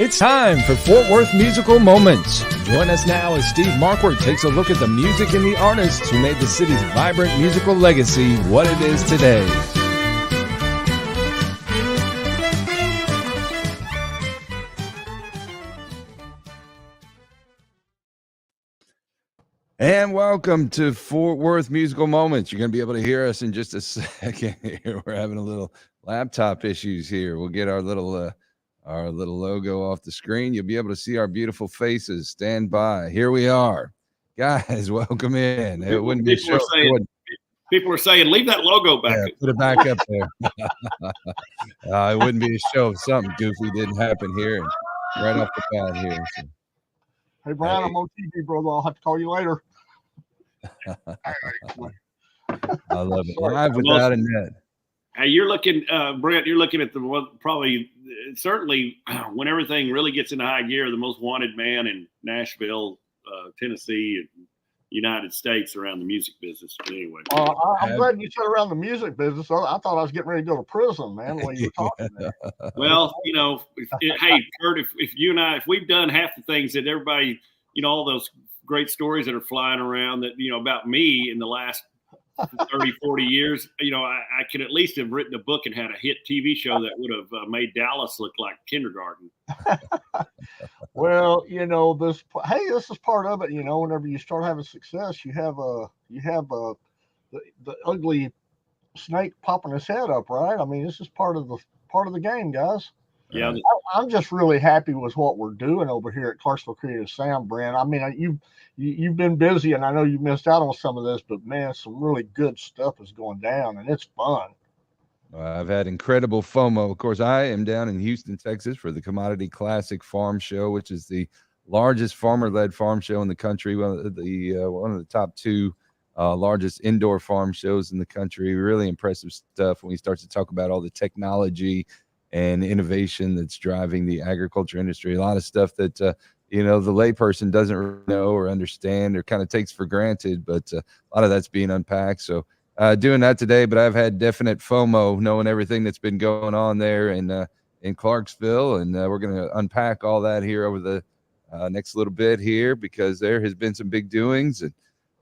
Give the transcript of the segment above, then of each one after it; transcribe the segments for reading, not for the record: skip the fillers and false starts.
It's time for Fort Worth Musical Moments. Join us now as Steve Markwardt takes a look at the music and the artists who made the city's vibrant musical legacy what it is today. And welcome to Fort Worth Musical Moments. You're going to be able to hear us in just a second here. We're having a little laptop issues here. We'll get our little logo off the screen. You'll be able to see our beautiful faces. Stand by. Here we are. Guys, welcome in. It wouldn't be a show. People are saying, leave that logo back. Yeah, put it back up there. It wouldn't be a show if something goofy didn't happen here. And right off the bat here. So. Hey, Brian, I'm on TV, brother. I'll have to call you later. I love it. Live without a net. You're looking, Brent, you're looking at the one, probably, certainly when everything really gets into high gear, the most wanted man in Nashville, Tennessee, and United States around the music business. But anyway. I'm glad you said around the music business. I thought I was getting ready to go to prison, man, the way you were talking there. Well, you know, hey, Kurt, if you and I, if we've done half the things that everybody, you know, all those great stories that are flying around that, you know, about me in the last 30, 40 years, you know, I could at least have written a book and had a hit TV show that would have made Dallas look like kindergarten. Well, you know, this is part of it. You know, whenever you start having success, you have the ugly snake popping his head up, right? I mean, this is part of the game, guys. Yeah, I'm just really happy with what we're doing over here at Clarksville Creative Sound, Brent. I mean, you've been busy, and I know you missed out on some of this, but man, some really good stuff is going down, and it's fun. I've had incredible FOMO. Of course, I am down in Houston, Texas for the Commodity Classic Farm Show, which is the largest farmer-led farm show in the country. One of the top two largest indoor farm shows in the country. Really impressive stuff when we start to talk about all the technology and innovation that's driving the agriculture industry. A lot of stuff that you know, the layperson doesn't really know or understand or kind of takes for granted, but a lot of that's being unpacked. So doing that today, but I've had definite FOMO knowing everything that's been going on there in Clarksville, and we're going to unpack all that here over the next little bit here, because there has been some big doings, and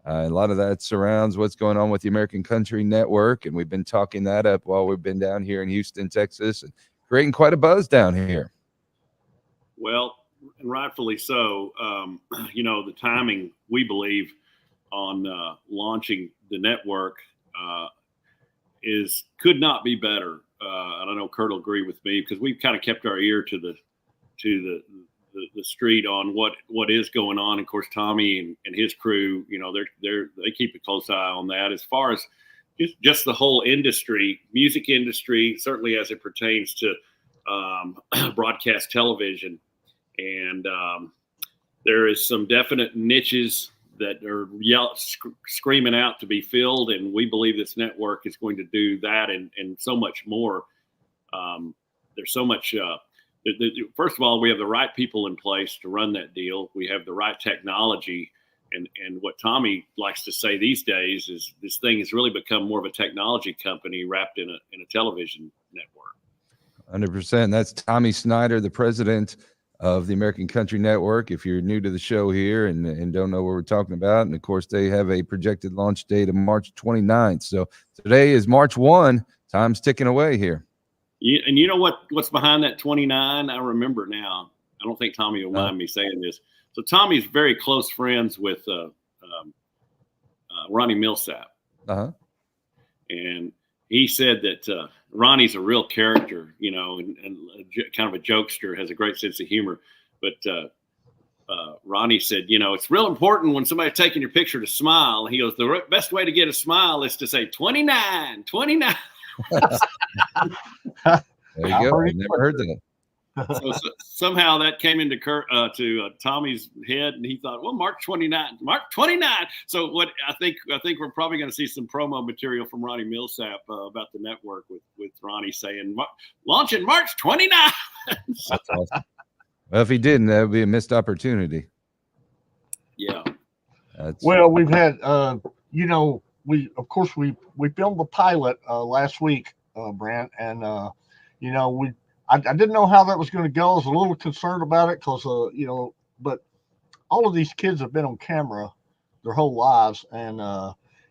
a lot of that surrounds what's going on with the American Country Network, and we've been talking that up while we've been down here in Houston, Texas, and creating quite a buzz down here. Well, and rightfully so. You know, the timing, we believe, on launching the network could not be better. And I know Kurt will agree with me, because we've kind of kept our ear to the street on what is going on. Of course, Tommy and his crew, you know, they keep a close eye on that. As far as just the whole industry, music industry, certainly as it pertains to broadcast television. And there is some definite niches that are screaming out to be filled. And we believe this network is going to do that and so much more. There's so much, first of all, we have the right people in place to run that deal. We have the right technology. And what Tommy likes to say these days is this thing has really become more of a technology company wrapped in a television network. 100%. That's Tommy Snyder, the president of the American Country Network. If you're new to the show here and don't know what we're talking about, and of course they have a projected launch date of March 29th. So today is March 1. Time's ticking away here. And you know what's behind that 29? I remember now. I don't think Tommy will mind me saying this. So Tommy's very close friends with Ronnie Millsap. Uh-huh. And he said that Ronnie's a real character, you know, and kind of a jokester, has a great sense of humor. But Ronnie said, you know, it's real important when somebody's taking your picture to smile. He goes, the best way to get a smile is to say 29, 29. There you go. I never heard that. So somehow that came into Tommy's head, and he thought, well, March 29. So what I think we're probably going to see some promo material from Ronnie Millsap about the network with Ronnie saying launching March 29. That's awesome. Well, if he didn't, that would be a missed opportunity. Yeah. Well, we've had, you know, we filmed the pilot last week, Brent, and you know, I didn't know how that was going to go. I was a little concerned about it because, but all of these kids have been on camera their whole lives. And,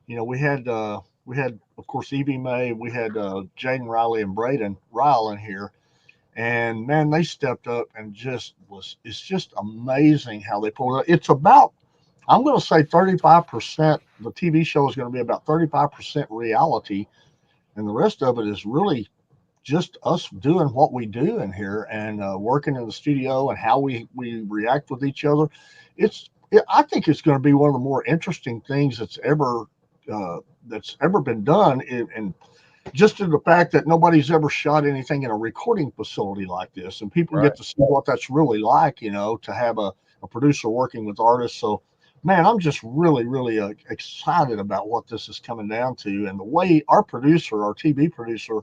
we had, of course, Evie Mae, we had Jaden Riley and Braden Ryle in here. And man, they stepped up and it's just amazing how they pulled it. It's about, I'm going to say 35%, the TV show is going to be about 35% reality. And the rest of it is really just us doing what we do in here and working in the studio and how we react with each other. I think it's going to be one of the more interesting things that's ever been done. And just in the fact that nobody's ever shot anything in a recording facility like this, and people get to see what that's really like, to have a producer working with artists. So, man, I'm just really, really excited about what this is coming down to. And the way our TV producer,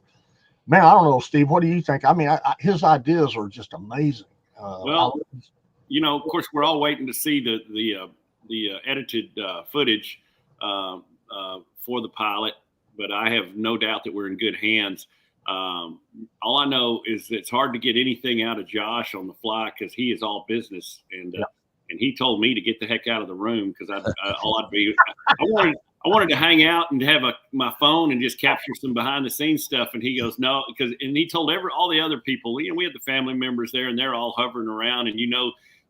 man, I don't know, Steve, what do you think? I mean, his ideas are just amazing. Of course, we're all waiting to see the edited footage for the pilot, but I have no doubt that we're in good hands. All I know is it's hard to get anything out of Josh on the fly because he is all business, and he told me to get the heck out of the room because I wanted to hang out and have my phone and just capture some behind the scenes stuff, and he goes no, and he told all the other people, we had the family members there, and they're all hovering around, and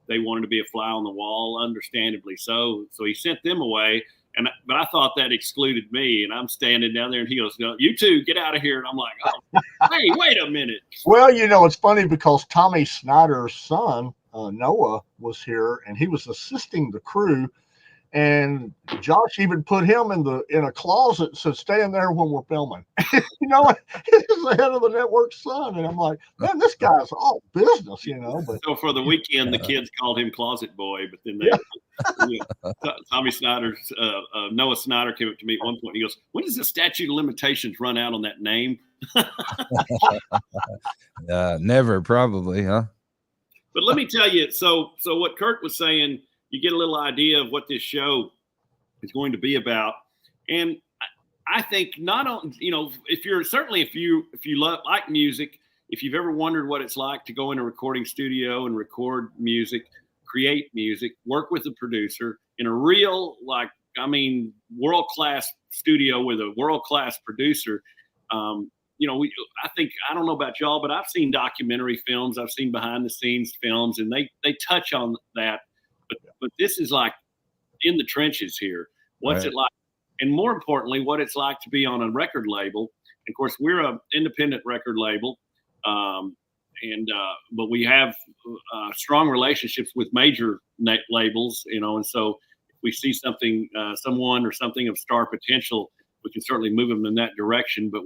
they wanted to be a fly on the wall, understandably so he sent them away. But I thought that excluded me, and I'm standing down there, and he goes, "No, you two get out of here." And I'm like, "Oh, hey, wait a minute." Well, it's funny because Tommy Snyder's son, Noah, was here, and he was assisting the crew. And Josh even put him in a closet and said, "Stay in there when we're filming." He's the head of the network's son, and I'm like, "Man, this guy's all business," But so for the weekend, the kids called him Closet Boy, but then Tommy Snyder's Noah Snyder came up to me at one point. And he goes, "When does the statute of limitations run out on that name?" Never, probably, huh? But let me tell you, so what Kurt was saying, you get a little idea of what this show is going to be about. And I think not only, if you like music, if you've ever wondered what it's like to go in a recording studio and record music, create music, work with a producer in a real, world-class studio with a world-class producer, I don't know about y'all, but I've seen documentary films, I've seen behind the scenes films, and they touch on that. But this is like in the trenches here. What's it like? And more importantly, what it's like to be on a record label. Of course, we're an independent record label, but we have strong relationships with major labels, and so if we see someone or something of star potential, we can certainly move them in that direction. But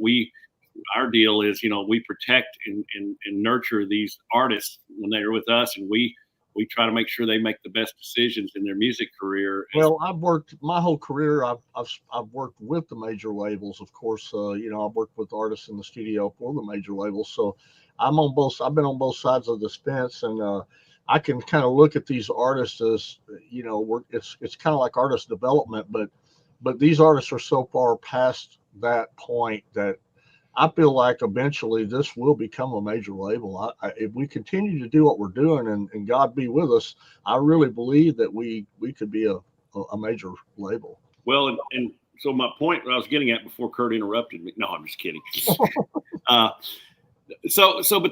our deal is, we protect and nurture these artists when they're with us, and we try to make sure they make the best decisions in their music career. Well, I've worked my whole career. I've worked with the major labels, of course. I've worked with artists in the studio for the major labels, so I've been on both sides of this fence, and I can kind of look at these artists as, it's kind of like artist development, but these artists are so far past that point that I feel like eventually this will become a major label. If we continue to do what we're doing and God be with us, I really believe that we could be a major label. Well, and so my point I was getting at before Kurt interrupted me. No, I'm just kidding. But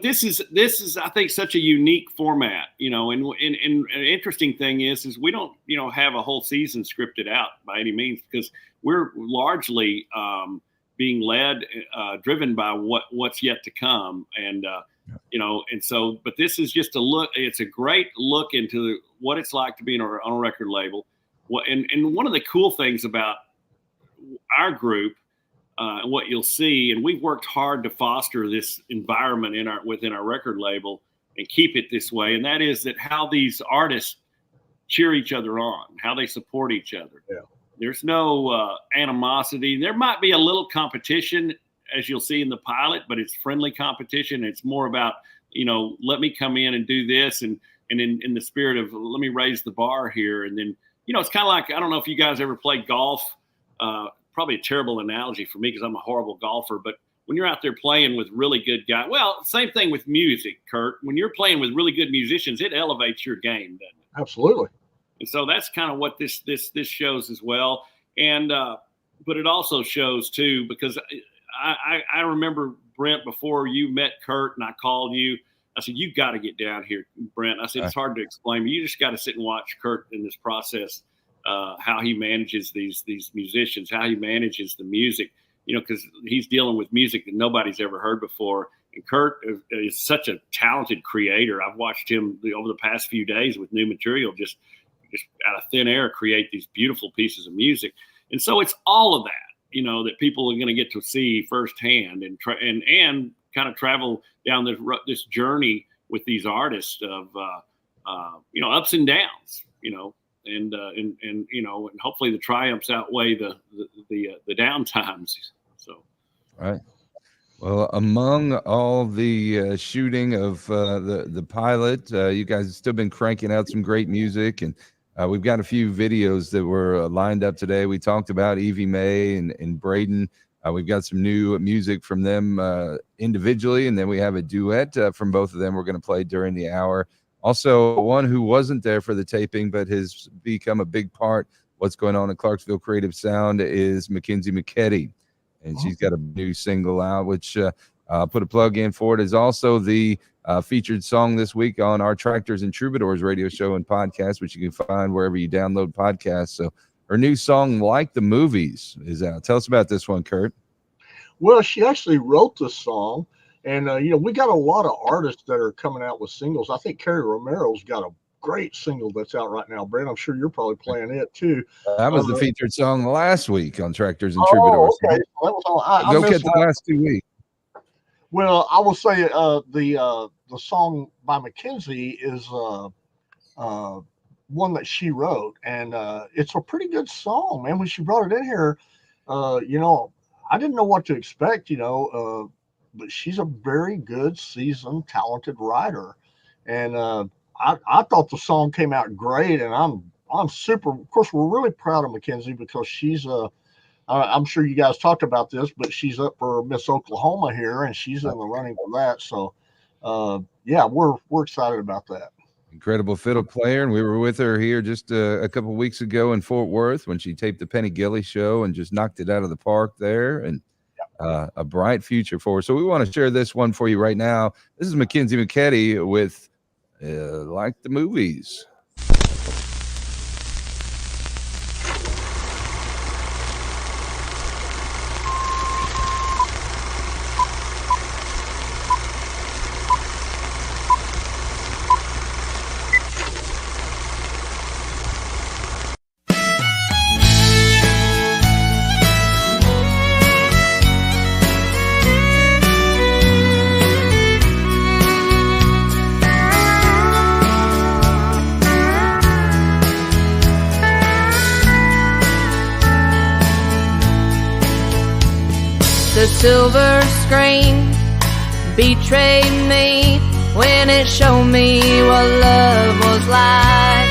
this is I think such a unique format, and an interesting thing is we don't have a whole season scripted out by any means, because we're largely being led, driven by what's yet to come, and but this is just a look. It's a great look into what it's like to be on a record label. And one of the cool things about our group, what you'll see, and we've worked hard to foster this environment within our record label and keep it this way, and that is that how these artists cheer each other on, how they support each other. Yeah. There's no animosity. There might be a little competition, as you'll see in the pilot, but it's friendly competition. It's more about, let me come in and do this, and in the spirit of let me raise the bar here. And then, it's kind of like, I don't know if you guys ever played golf. Probably a terrible analogy for me because I'm a horrible golfer, but when you're out there playing with really good guys, well, same thing with music, Kurt. When you're playing with really good musicians, it elevates your game, doesn't it? Absolutely. And so that's kind of what this shows as well. And but it also shows too, because I remember, Brent, before you met Kurt and I called you, I said, you got to get down here, Brent. I said, it's hard to explain, but you just got to sit and watch Kurt in this process, how he manages these musicians, how he manages the music, because he's dealing with music that nobody's ever heard before. And Kurt is such a talented creator. I've watched him over the past few days with new material, just out of thin air, create these beautiful pieces of music. And so it's all of that, that people are going to get to see firsthand and kind of travel down this journey with these artists of, ups and downs, and hopefully the triumphs outweigh the down times. So, all right. Well, among all the shooting of the pilot, you guys have still been cranking out some great music, and we've got a few videos that were lined up today. We talked about Evie Mae and Braden. We've got some new music from them individually, and then we have a duet from both of them we're going to play during the hour. Also, one who wasn't there for the taping but has become a big part of what's going on in Clarksville Creative Sound is Mackenzie McKetty, and she's got a new single out, which I'll put a plug in for it, is also the featured song this week on our Tractors and Troubadours radio show and podcast, which you can find wherever you download podcasts. So her new song, Like the Movies, is out. Tell us about this one, Kurt. Well, she actually wrote this song, and we got a lot of artists that are coming out with singles. I think Carrie Romero's got a great single that's out right now, Brent. I'm sure you're probably playing it too. That was the featured song last week on Tractors and Troubadours. Okay. Well, that was Go catch the last 2 weeks. Well, I will say the song by Mackenzie is one that she wrote, and it's a pretty good song, man. When she brought it in here, I didn't know what to expect, but she's a very good, seasoned, talented writer, and I thought the song came out great, and I'm super. Of course, we're really proud of Mackenzie because she's I'm sure you guys talked about this, but she's up for Miss Oklahoma here, and she's in the running for that. So, we're excited about that. Incredible fiddle player, and we were with her here just a couple of weeks ago in Fort Worth when she taped the Penny Gilly show and just knocked it out of the park there, and a bright future for her. So we want to share this one for you right now. This is Mackenzie McKetty with Like the Movies. The silver screen betrayed me when it showed me what love was like.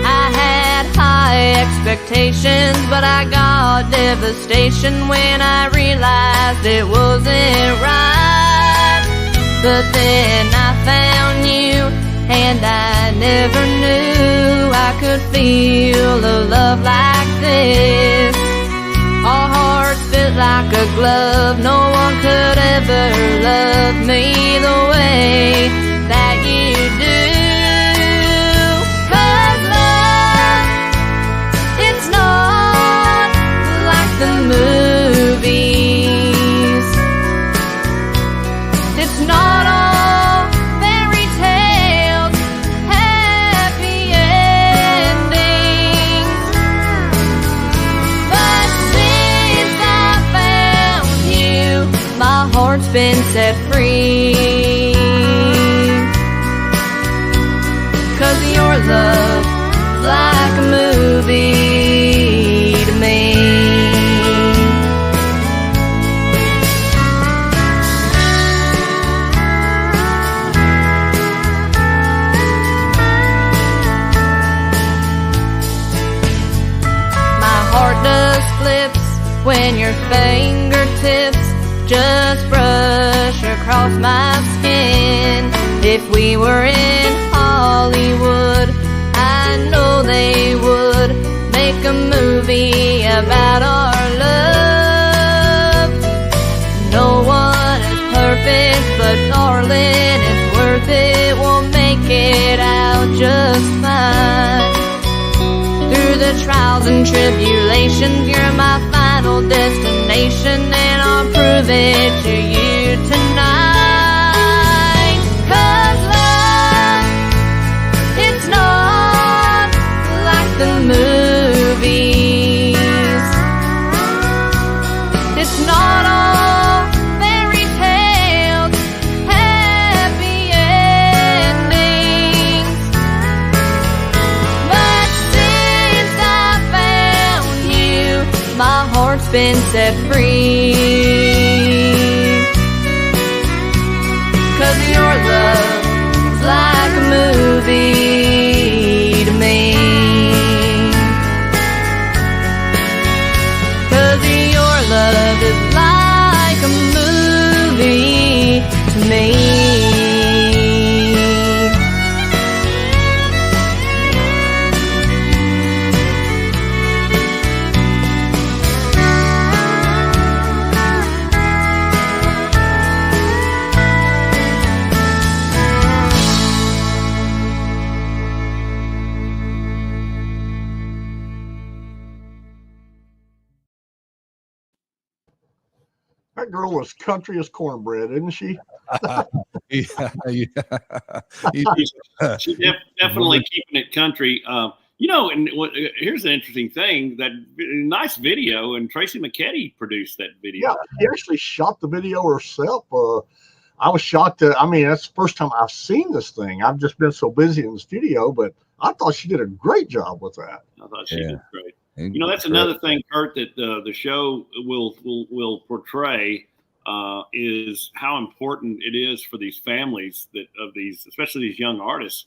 I had high expectations, but I got devastation when I realized it wasn't right. But then I found you, and I never knew I could feel a love like this. Our hearts fit like a glove. No one could ever love me the way that you do. 'Cause love, it's not like the movies. It's not all fairy tales, happy endings. But since I found you, my heart's been set free. 'Cause your love's like a movie to me. My heart does flips when your fingertips just brush across my skin. If we were in Hollywood, I know they would make a movie about our love. No one is perfect, but darling, it's worth it. We'll make it out just fine. Through the trials and tribulations, you're my final destination, and I'll prove it to you tonight. 'Cause love, it's not like the movies. It's not all fairy tales, happy endings. But since I found you, my heart's been set free. 'Cause your love's like a movie to me. 'Cause your love is like a movie to me. That girl is country as cornbread, isn't she? Yeah, She's definitely keeping it country. And here's an interesting thing: that nice video, and Tracy McKetty produced that video. Yeah, she actually shot the video herself. I was shocked that, that's the first time I've seen this thing. I've just been so busy in the studio, but I thought she did a great job with that. I thought she did great. That's another thing, Kurt, that the show will portray is how important it is for these families especially these young artists,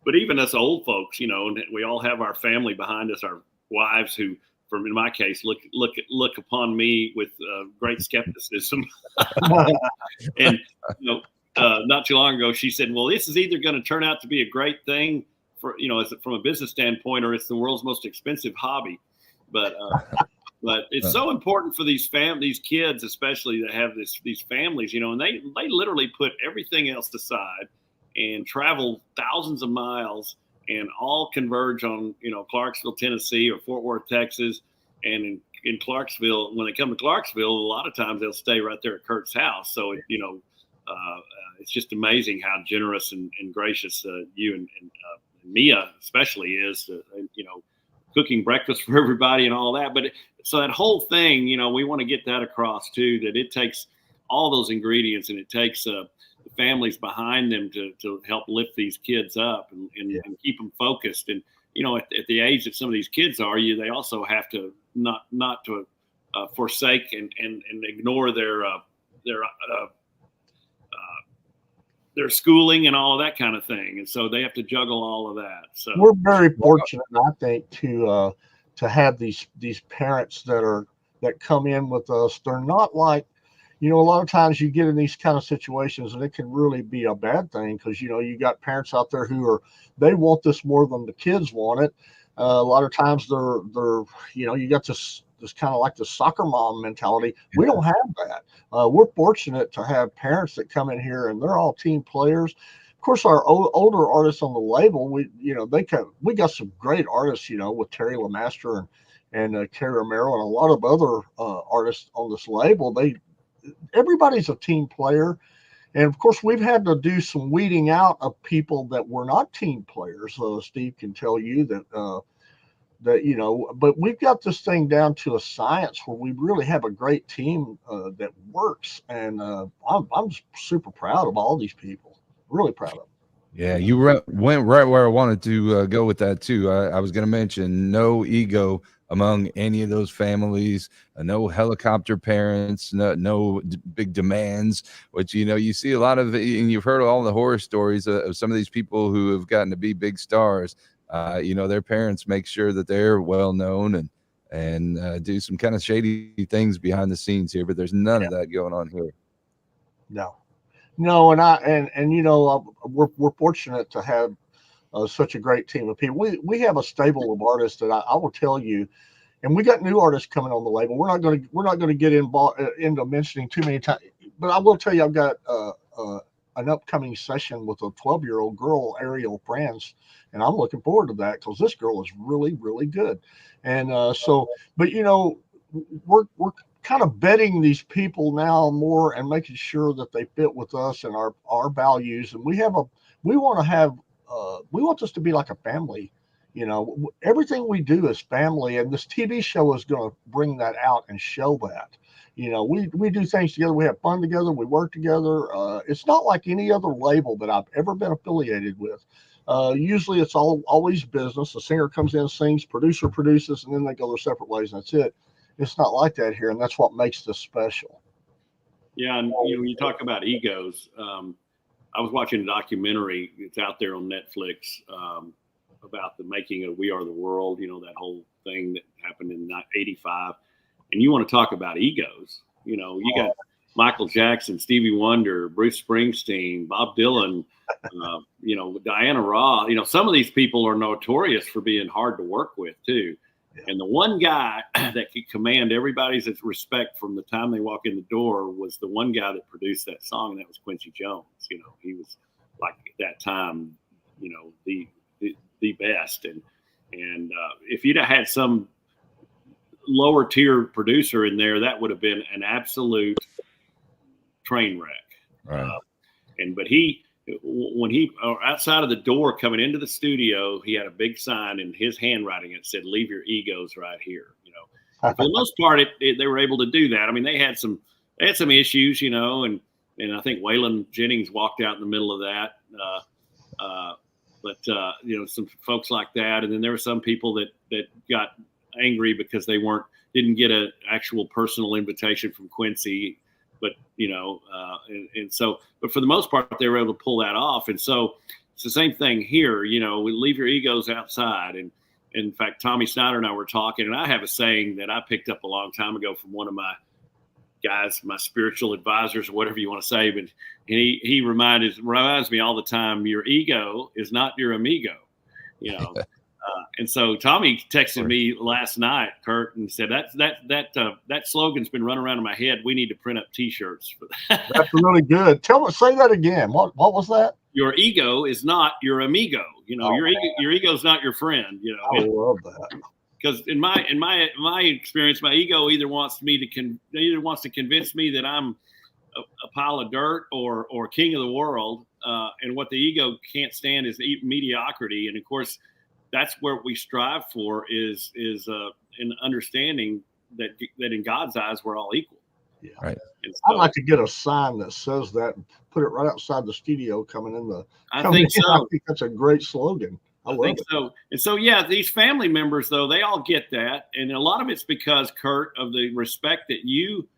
but even us old folks. And we all have our family behind us, our wives who, in my case, look upon me with great skepticism. And not too long ago, she said, "Well, this is either going to turn out to be a great thing for from a business standpoint, or it's the world's most expensive hobby." But it's so important for these kids, especially that have these families, and they literally put everything else aside and travel thousands of miles and all converge on Clarksville, Tennessee, or Fort Worth, Texas, and in Clarksville. When they come to Clarksville, a lot of times they'll stay right there at Kurt's house. So it's just amazing how generous and gracious you and Mia especially is, cooking breakfast for everybody and all that. But so that whole thing, we want to get that across too, that it takes all those ingredients, and it takes the families behind them to help lift these kids up and keep them focused. And, at the age that some of these kids are, they also have to not to forsake and ignore their schooling and all of that kind of thing. And so they have to juggle all of that. So we're very fortunate, I think, to have these parents that come in with us. They're not like, a lot of times you get in these kind of situations and it can really be a bad thing, because, you got parents out there they want this more than the kids want it. A lot of times they're you got this kind of like the soccer mom mentality. We don't have that. We're fortunate to have parents that come in here and they're all team players. Of course, our older artists on the label, we got some great artists, with Terry LeMaster and Carrie Romero and a lot of other artists on this label. Everybody's a team player. And of course, we've had to do some weeding out of people that were not team players. Steve can tell you that, but we've got this thing down to a science where we really have a great team that works. And I'm super proud of all these people, really proud of them. Yeah, you went right where I wanted to go with that too. I was going to mention no ego among any of those families, no helicopter parents, no big demands, which, you see a lot of, and you've heard all the horror stories of some of these people who have gotten to be big stars. Their parents make sure that they're well known, and and do some kind of shady things behind the scenes here, but there's none of that going on here. No, and you know, we're fortunate to have such a great team of people. We have a stable of artists that I will tell you, and we got new artists coming on the label. We're not going to get into mentioning too many times, but I will tell you, I've got an upcoming session with a 12-year-old girl, Ariel France, and I'm looking forward to that because this girl is really, really good. And but you know, we're kind of vetting these people now more and making sure that they fit with us and our values. And we want this to be like a family. You know, everything we do is family, and this TV show is going to bring that out and show that. You know, we do things together, we have fun together, we work together. It's not like any other label that I've ever been affiliated with. Usually it's always business. The singer comes in, sings, producer produces, and then they go their separate ways, and that's it. It's not like that here, and that's what makes this special. Yeah, and you know, when you talk about egos, I was watching a documentary. It's out there on Netflix about the making of We Are the World. You know, that whole thing that happened in '85. And you want to talk about egos? You know, you got Michael Jackson, Stevie Wonder, Bruce Springsteen, Bob Dylan. You know, Diana Ross. You know, some of these people are notorious for being hard to work with too. Yeah. And the one guy that could command everybody's respect from the time they walk in the door was the one guy that produced that song, and that was Quincy Jones. You know, he was like at that time, you know, the best. And if you'd have had some lower tier producer in there, that would have been an absolute train wreck. Right. But when he outside of the door coming into the studio, he had a big sign in his handwriting that said, "Leave your egos right here." You know, for the most part, they were able to do that. I mean, they had some issues, you know, and I think Waylon Jennings walked out in the middle of that. But you know, some folks like that, and then there were some people that got angry because they didn't get an actual personal invitation from Quincy. But, you know, but for the most part, they were able to pull that off. And so it's the same thing here. You know, we leave your egos outside. And in fact, Tommy Snyder and I were talking, and I have a saying that I picked up a long time ago from one of my guys, my spiritual advisors, or whatever you want to say. But he reminds me all the time, your ego is not your amigo, you know. And so Tommy texted me last night, Kurt, and said that slogan's been running around in my head. We need to print up T-shirts for that. That's really good. Say that again. What was that? Your ego is not your amigo. You know, your ego is not your friend. You know, I love that. Because in my experience, my ego either wants to convince me that I'm a pile of dirt or king of the world, and what the ego can't stand is mediocrity. And of course, that's where we strive for is an understanding that in God's eyes we're all equal. Yeah, right. So, I'd like to get a sign that says that and put it right outside the studio coming in the. I think so. I think that's a great slogan. I think so. And so, yeah, these family members though, they all get that, and a lot of it's because, Kurt, of the respect that you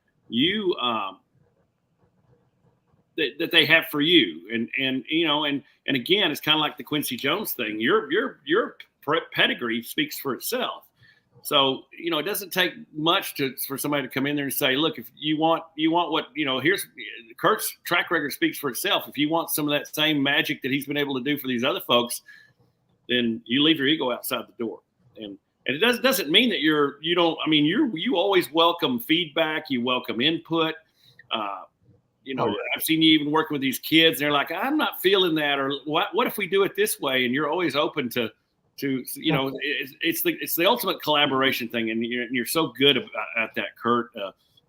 that they have for you, and you know, and again, it's kind of like the Quincy Jones thing. Your pedigree speaks for itself. So, you know, it doesn't take much for somebody to come in there and say, look, if you want what, you know, here's Kurt's track record speaks for itself. If you want some of that same magic that he's been able to do for these other folks, then you leave your ego outside the door. And it doesn't mean that you always welcome feedback, you welcome input. You know, I've seen you even working with these kids. And they're like, I'm not feeling that, or what if we do it this way? And you're always open to you know, it's the ultimate collaboration thing, and you're so good at that, Kurt.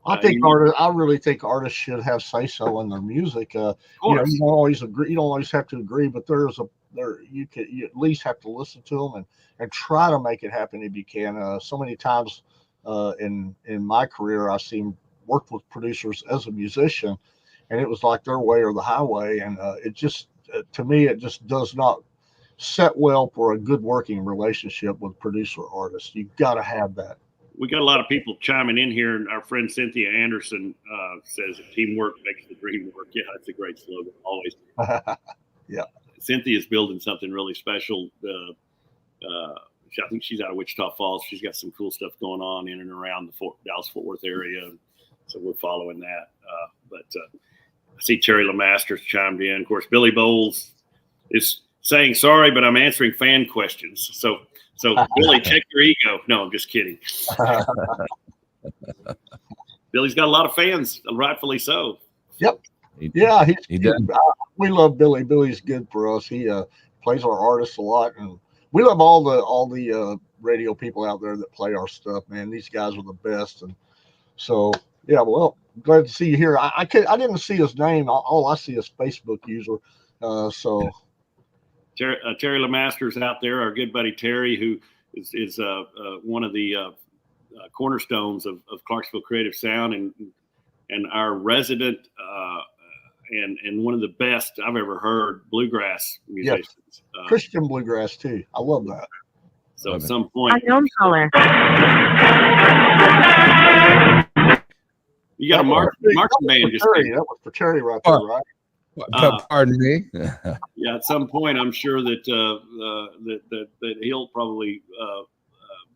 I really think artists should have say so in their music. You know, you don't always agree. You don't always have to agree, but you at least have to listen to them and try to make it happen if you can. So many times in my career, I've worked with producers as a musician, and it was like their way or the highway, and it just to me it just does not set well for a good working relationship with producer artists. You've got to have that. We got a lot of people chiming in here, and our friend Cynthia Anderson says teamwork makes the dream work. Yeah, that's a great slogan, always. Yeah. Cynthia's building something really special. I think she's out of Wichita Falls. She's got some cool stuff going on in and around the Dallas-Fort Worth area. So we're following that. But I see Terry LeMaster's chimed in. Of course, Billy Bowles is saying, sorry, but I'm answering fan questions. So Billy, check your ego. No, I'm just kidding. Billy's got a lot of fans, rightfully so. Yep. Yeah, he does. We love Billy. Billy's good for us. He plays our artists a lot, and we love all the radio people out there that play our stuff. Man, these guys are the best. And so, yeah, well, glad to see you here. I didn't see his name. All I see is Facebook user. So Terry LeMaster's out there. Our good buddy Terry, who is one of the cornerstones of Clarksville Creative Sound, and our resident and one of the best I've ever heard bluegrass musicians. Yes. Christian bluegrass too. I love that. So at some point, unknown caller. You got a marching band. Just that was for Terry right there, right? Pardon me. Yeah, at some point, I'm sure that that he'll probably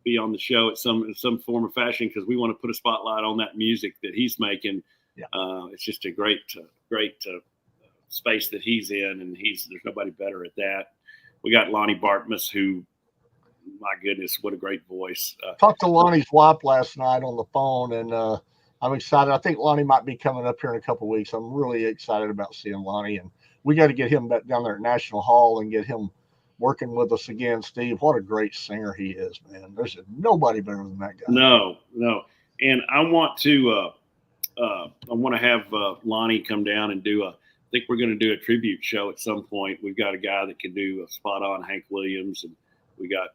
be on the show at some form or fashion, because we want to put a spotlight on that music that he's making. Yeah. It's just a great space that he's in, and there's nobody better at that. We got Lonnie Bartmus, who, my goodness, what a great voice. Talked to Lonnie's wife last night on the phone, and I'm excited. I think Lonnie might be coming up here in a couple of weeks. I'm really excited about seeing Lonnie, and we got to get him back down there at National Hall and get him working with us again. Steve, what a great singer he is, man. There's nobody better than that guy. No. And I want to have Lonnie come down and I think we're going to do a tribute show at some point. We've got a guy that can do a spot on Hank Williams, and we got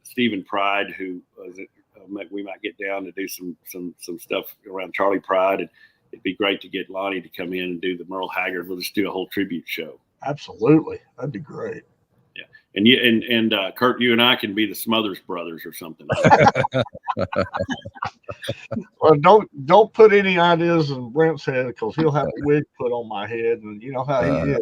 Stephen Pride, who we might get down to do some stuff around Charlie Pride, and it'd be great to get Lonnie to come in and do the Merle Haggard. We'll just do a whole tribute show. Absolutely, that'd be great. Yeah, and Kurt, you and I can be the Smothers Brothers or something. Well, don't put any ideas in Brent's head, because he'll have a wig put on my head, and you know how he is.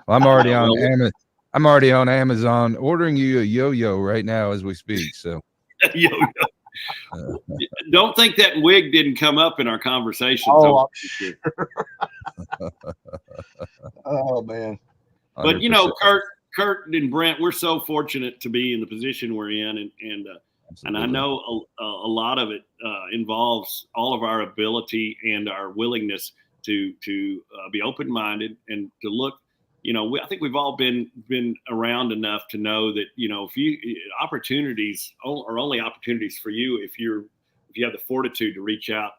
Well, I'm already on Amazon ordering you a yo-yo right now as we speak. So yo-yo. Don't think that wig didn't come up in our conversation. Oh, sure. Oh man. 100%. But you know, Kurt and Brent, we're so fortunate to be in the position we're in, and I know a lot of it involves all of our ability and our willingness to be open-minded and to look. You know, I think we've all been around enough to know that, you know, opportunities are only opportunities for you if you have the fortitude to reach out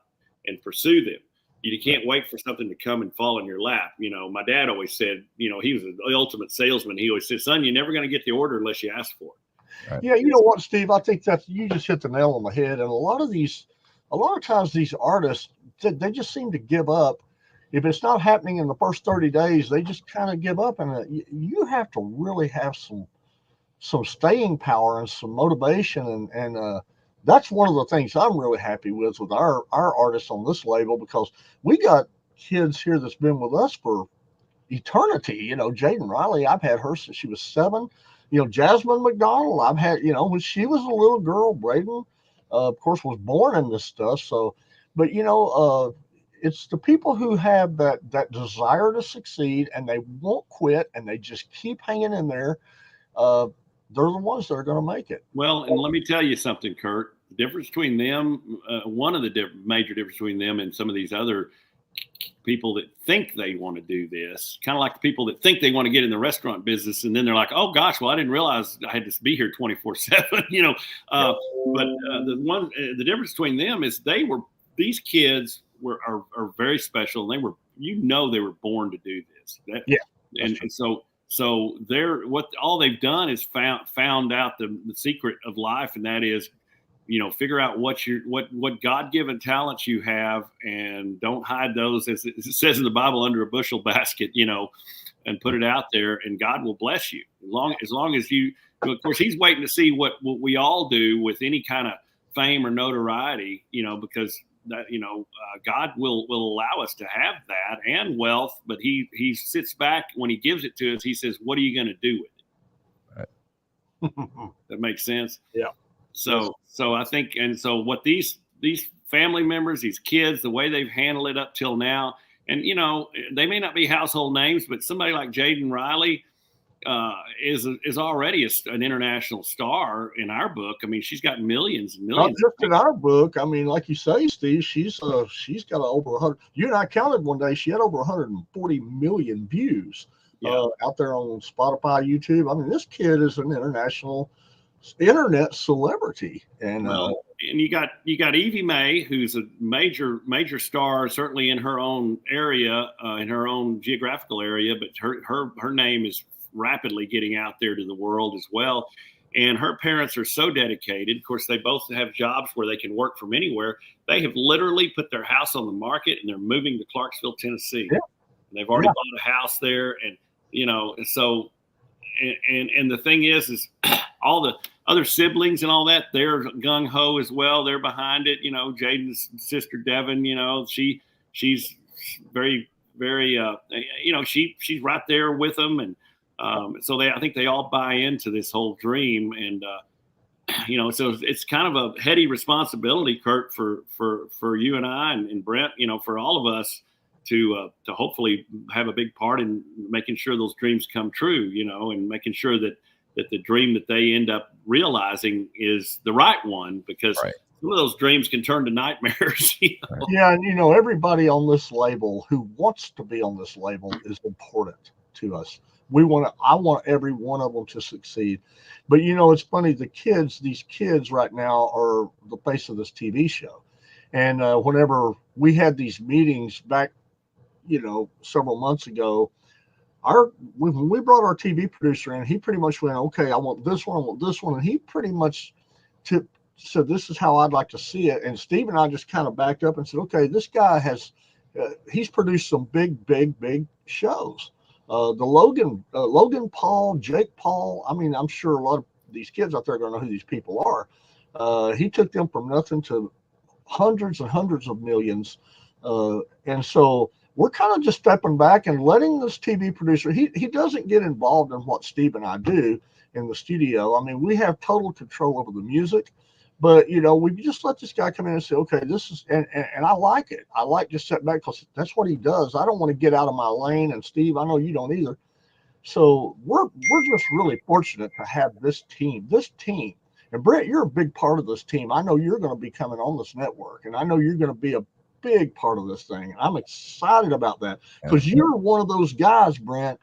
and pursue them. You can't wait for something to come and fall in your lap. You know, my dad always said, you know, he was the ultimate salesman. He always said, son, you're never going to get the order unless you ask for it. Right. Yeah, you know what, Steve? I think you just hit the nail on the head. And a lot of times these artists, they just seem to give up. If it's not happening in the first 30 days, they just kind of give up. And you have to really have some staying power and some motivation. And that's one of the things I'm really happy with our artists on this label, because we got kids here that's been with us for eternity. You know, Jaden Riley, I've had her since she was 7. You know, Jasmine McDonald, I've had, you know, when she was a little girl. Braden, of course, was born in this stuff. So, but, you know, it's the people who have that desire to succeed, and they won't quit, and they just keep hanging in there. They're the ones that are going to make it. Well, and let me tell you something, Kurt. The difference between them, one of the major difference between them and some of these other people that think they want to do this, kind of like the people that think they want to get in the restaurant business, and then they're like, oh gosh, well, I didn't realize I had to be here 24/7, you know. But the difference between them is these kids are very special, and they were born to do this. And so they're all they've done is found out the secret of life, and that is, you know, figure out what God-given talents you have, and don't hide those, as it says in the Bible, under a bushel basket, you know, and put it out there, and God will bless you. As long as you, of course, he's waiting to see what we all do with any kind of fame or notoriety, you know, because that, you know, God will allow us to have that and wealth, but he sits back when he gives it to us. He says, what are you going to do with it? Right. That makes sense. Yeah. So I think, and so what these family members, these kids, the way they've handled it up till now, and they may not be household names, but somebody like Jaden Riley is already an international star in our book. I mean, she's got millions and millions. Not just in our book. I mean, like you say, Steve, she's got over 100. You and I counted one day. She had over 140 million views out there on Spotify, YouTube. I mean, this kid is an international internet celebrity, and you got Evie Mae, who's a major star, certainly in her own area, in her own geographical area, but her name is rapidly getting out there to the world as well. And her parents are so dedicated. Of course, they both have jobs where they can work from anywhere. They have literally put their house on the market, and they're moving to Clarksville, Tennessee. Yeah. And they've already bought a house there, and so and the thing is all the other siblings and all that, they're gung ho as well. They're behind it. Jaden's sister Devin, she's very, very, she's right there with them, and so I think they all buy into this whole dream, and so it's kind of a heady responsibility, Kurt, for you and I and Brent, for all of us to hopefully have a big part in making sure those dreams come true, and making sure that the dream that they end up realizing is the right one, because some of those dreams can turn to nightmares. Yeah, and everybody on this label who wants to be on this label is important to us. I want every one of them to succeed. But it's funny, these kids right now are the face of this TV show. And whenever we had these meetings back, several months ago, when we brought our TV producer in, he pretty much went, okay, I want this one. And he pretty much said, this is how I'd like to see it. And Steve and I just kind of backed up and said, okay, this guy he's produced some big shows. The Logan Paul, Jake Paul. I mean, I'm sure a lot of these kids out there are going to know who these people are. He took them from nothing to hundreds and hundreds of millions. And so we're kind of just stepping back and letting this TV producer, he doesn't get involved in what Steve and I do in the studio. I mean, we have total control over the music, but, we just let this guy come in and say, okay, this is, and I like it. I like just sitting back because that's what he does. I don't want to get out of my lane. And Steve, I know you don't either. So we're just really fortunate to have this team. And Brent, you're a big part of this team. I know you're going to be coming on this network, and I know you're going to be a big part of this thing. I'm excited about that because you're one of those guys, Brent,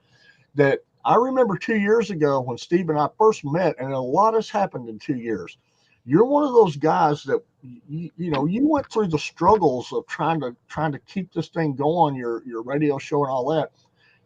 that I remember 2 years ago when Steve and I first met, and a lot has happened in 2 years. You're one of those guys that you went through the struggles of trying to keep this thing going, your radio show and all that.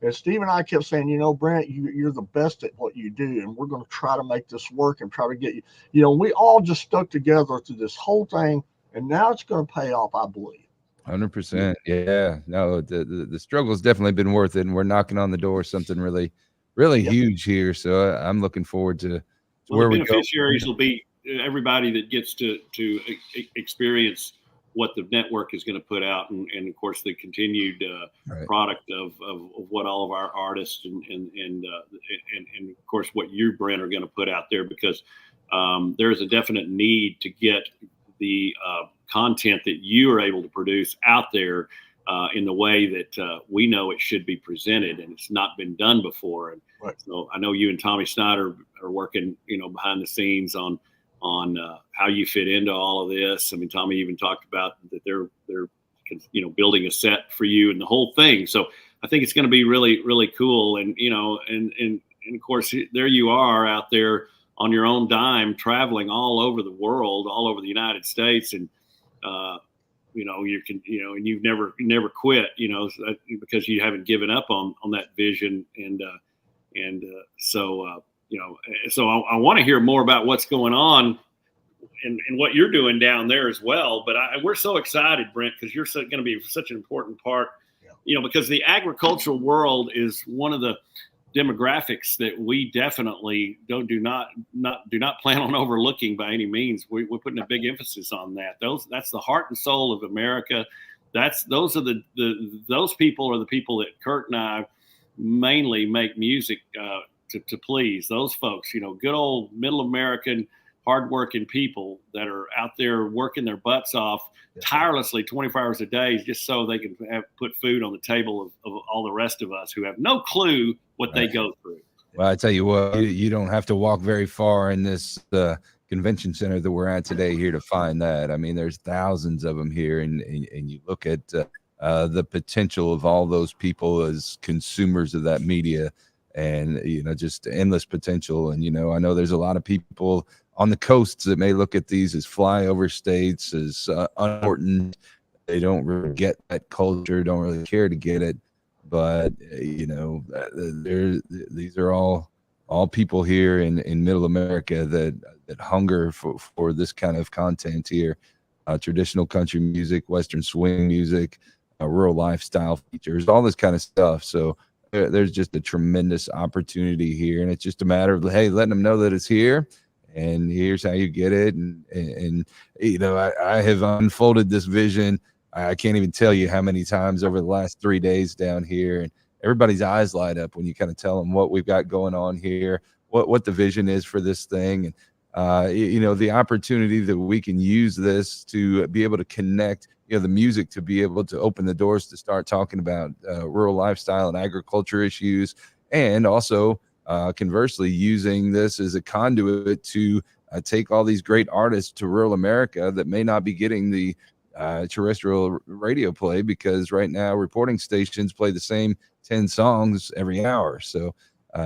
And Steve and I kept saying, Brent, you're the best at what you do, and we're going to try to make this work and try to get you. We all just stuck together through this whole thing, and now it's going to pay off, I believe. 100%. Yeah. No, the struggle's definitely been worth it, and we're knocking on the door of something really, really huge here. So I'm looking forward to where we go. The beneficiaries will be everybody that gets to experience what the network is going to put out, and of course the continued product of what all of our artists and of course what you, Brent, are going to put out there, because there is a definite need to get the content that you are able to produce out there in the way that we know it should be presented, and it's not been done before. And so I know you and Tommy Snyder are working, behind the scenes on how you fit into all of this. I mean, Tommy even talked about that they're building a set for you and the whole thing. So I think it's going to be really, really cool. And and of course there you are out there on your own dime, traveling all over the world, all over the United States, and and you've never quit, because you haven't given up on that vision, so I want to hear more about what's going on and what you're doing down there as well. But we're so excited, Brent, because you're going to be such an important part, because the agricultural world is one of the demographics that we definitely do not plan on overlooking by any means. We're putting a big emphasis on that. That's the heart and soul of America. Those people are the people that Kurt and I mainly make music to please those folks, you know, good old middle American, hardworking people that are out there working their butts off tirelessly 24 hours a day just so they can put food on the table of all the rest of us who have no clue what they go through. Well, I tell you what, you don't have to walk very far in this convention center that we're at today here to find that. I mean, there's thousands of them here, and you look at the potential of all those people as consumers of that media, and, you know, just endless potential. And, you know, I know there's a lot of people on the coasts that may look at these as flyover states, as unimportant. They don't really get that culture, don't really care to get it. But, you know, these are all people here in middle America that hunger for this kind of content here. Traditional country music, Western swing music, rural lifestyle features, all this kind of stuff. So there's just a tremendous opportunity here. And it's just a matter of, hey, letting them know that it's here. And here's how you get it. And you know, I have unfolded this vision. I can't even tell you how many times over the last 3 days down here, and everybody's eyes light up when you kind of tell them what we've got going on here, what the vision is for this thing. And, you know, the opportunity that we can use this to be able to connect, you know, the music to be able to open the doors to start talking about rural lifestyle and agriculture issues, and also conversely using this as a conduit to take all these great artists to rural America that may not be getting the terrestrial radio play, because right now reporting stations play the same 10 songs every hour. So,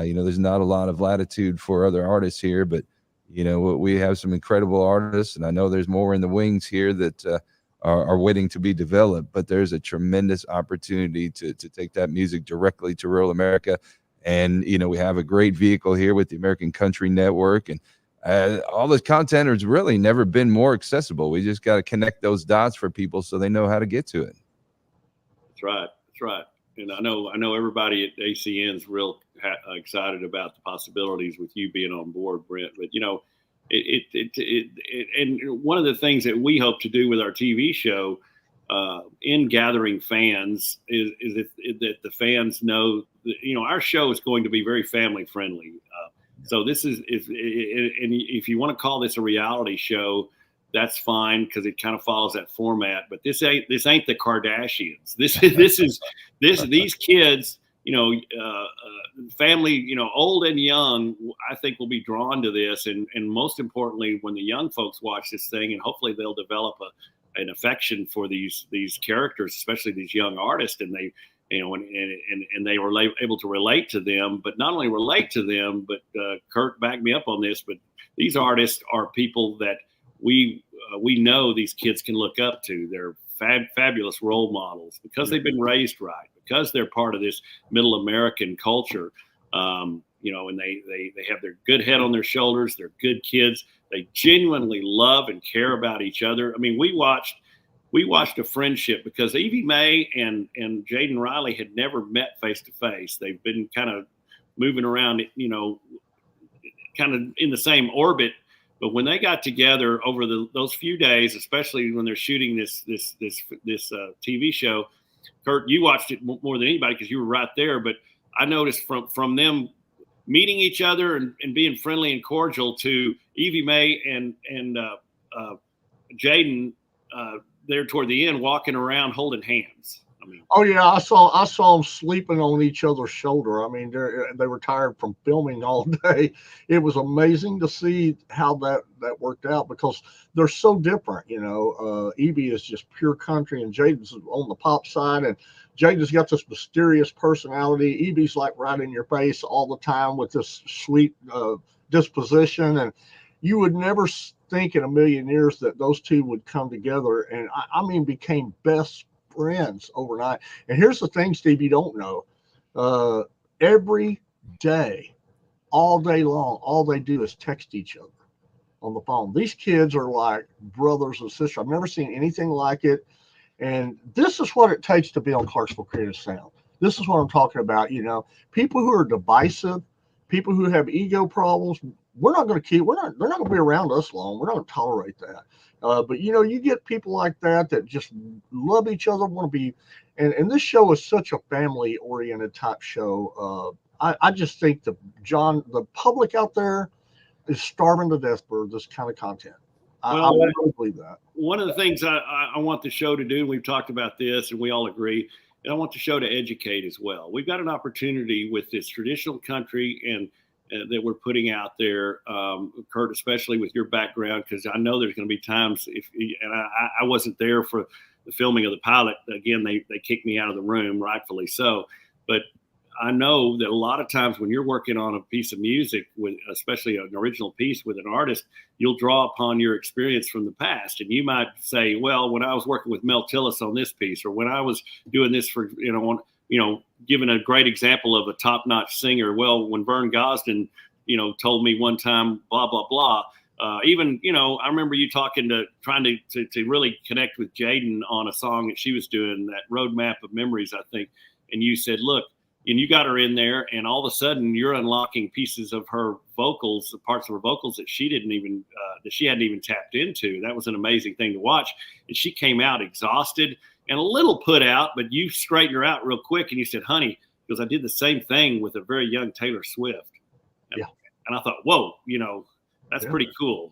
you know, there's not a lot of latitude for other artists here, but, you know, we have some incredible artists, and I know there's more in the wings here that are waiting to be developed, but there's a tremendous opportunity to take that music directly to rural America. And, you know, we have a great vehicle here with the American Country Network, and all this content has really never been more accessible. We just got to connect those dots for people so they know how to get to it. That's right. That's right. And I know everybody at ACN is real excited about the possibilities with you being on board, Brent. But, you know, and one of the things that we hope to do with our TV show in gathering fans is that the fans know that, you know, our show is going to be very family friendly. So this is, if you want to call this a reality show, that's fine, because it kind of follows that format. But this ain't the Kardashians. These kids, you know, family, you know, old and young, I think will be drawn to this. And most importantly, when the young folks watch this thing, and hopefully they'll develop an affection for these characters, especially these young artists, and they, you know, and they were able to relate to them, but not only relate to them, but Kurt backed me up on this, but these artists are people that we know these kids can look up to. They're fabulous role models because they've been raised right, because they're part of this middle American culture. You know, and they have their good head on their shoulders. They're good kids. They genuinely love and care about each other. I mean, we watched a friendship, because Evie Mae and Jaden Riley had never met face to face. They've been kind of moving around, you know, kind of in the same orbit. But when they got together over those few days, especially when they're shooting this TV show, Kurt, you watched it more than anybody because you were right there. But I noticed from them meeting each other and being friendly and cordial to Evie Mae and Jaden there toward the end, walking around holding hands. I mean, oh yeah, I saw them sleeping on each other's shoulder. I mean, they were tired from filming all day. It was amazing to see how that worked out, because they're so different. You know, Evie is just pure country, and Jaden's on the pop side, and Jaden's got this mysterious personality. Evie's like right in your face all the time with this sweet disposition, and you would never think in a million years that those two would come together, and I mean became best friends overnight. And here's the thing, Steve, you don't know. Every day, all day long, all they do is text each other on the phone. These kids are like brothers and sisters. I've never seen anything like it. And this is what it takes to be on Clarksville Creative Sound. This is what I'm talking about. You know, people who are divisive, people who have ego problems, they're not going to be around us long. We're not going to tolerate that. But, you know, you get people like that just love each other, want to be, and this show is such a family-oriented type show. I just think the public out there is starving to death for this kind of content. I really believe that. One of the things I want the show to do, and we've talked about this and we all agree, and I want the show to educate as well. We've got an opportunity with this traditional country and that we're putting out there, Kurt, especially with your background, because I know there's going to be times and I wasn't there for the filming of the pilot. Again, they kicked me out of the room, rightfully so. But I know that a lot of times when you're working on a piece of music, with especially an original piece with an artist, you'll draw upon your experience from the past. And you might say, well, when I was working with Mel Tillis on this piece, or when I was doing this for, giving a great example of a top-notch singer. Well, when Vern Gosdin, told me one time, blah, blah, blah. Even, I remember you trying to really connect with Jaden on a song that she was doing, that Roadmap of Memories, I think. And you said, look, and you got her in there, and all of a sudden you're unlocking pieces of her vocals, parts of her vocals that she hadn't even tapped into. That was an amazing thing to watch. And she came out exhausted and a little put out, but you straightened her out real quick. And you said, honey, because I did the same thing with a very young Taylor Swift. And I thought, whoa, that's pretty cool,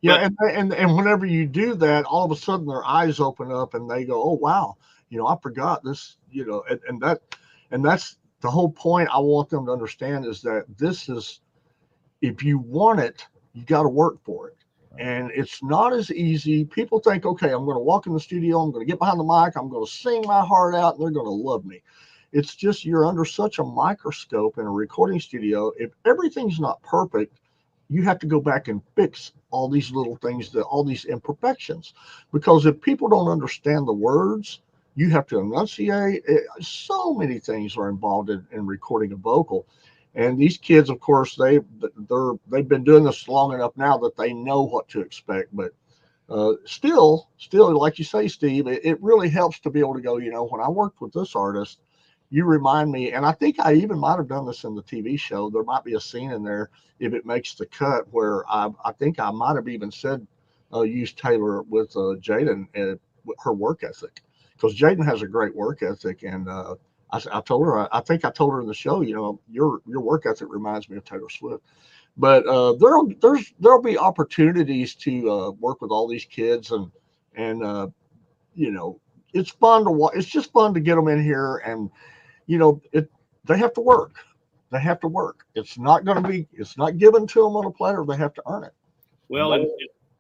Yeah, and whenever you do that, all of a sudden their eyes open up and they go, oh, wow, I forgot this, and that's the whole point I want them to understand, is that this is, if you want it, you got to work for it. And it's not as easy. People think, okay, I'm going to walk in the studio, I'm going to get behind the mic, I'm going to sing my heart out, and they're going to love me. It's just, you're under such a microscope in a recording studio. If everything's not perfect, you have to go back and fix all these little things, all these imperfections. Because if people don't understand the words, you have to enunciate. So many things are involved in recording a vocal. And these kids, of course, they've been doing this long enough now that they know what to expect. But still, like you say, Steve, it really helps to be able to go, when I worked with this artist, you remind me, and I think I even might have done this in the TV show. There might be a scene in there, if it makes the cut, where I think I might have even said, use Taylor with Jaden and her work ethic. Because Jaden has a great work ethic, and I told her, I think I told her in the show, your work ethic reminds me of Taylor Swift. But there'll be opportunities to work with all these kids, and it's fun to watch. It's just fun to get them in here, and they have to work. They have to work. It's not given to them on a platter. They have to earn it. Well,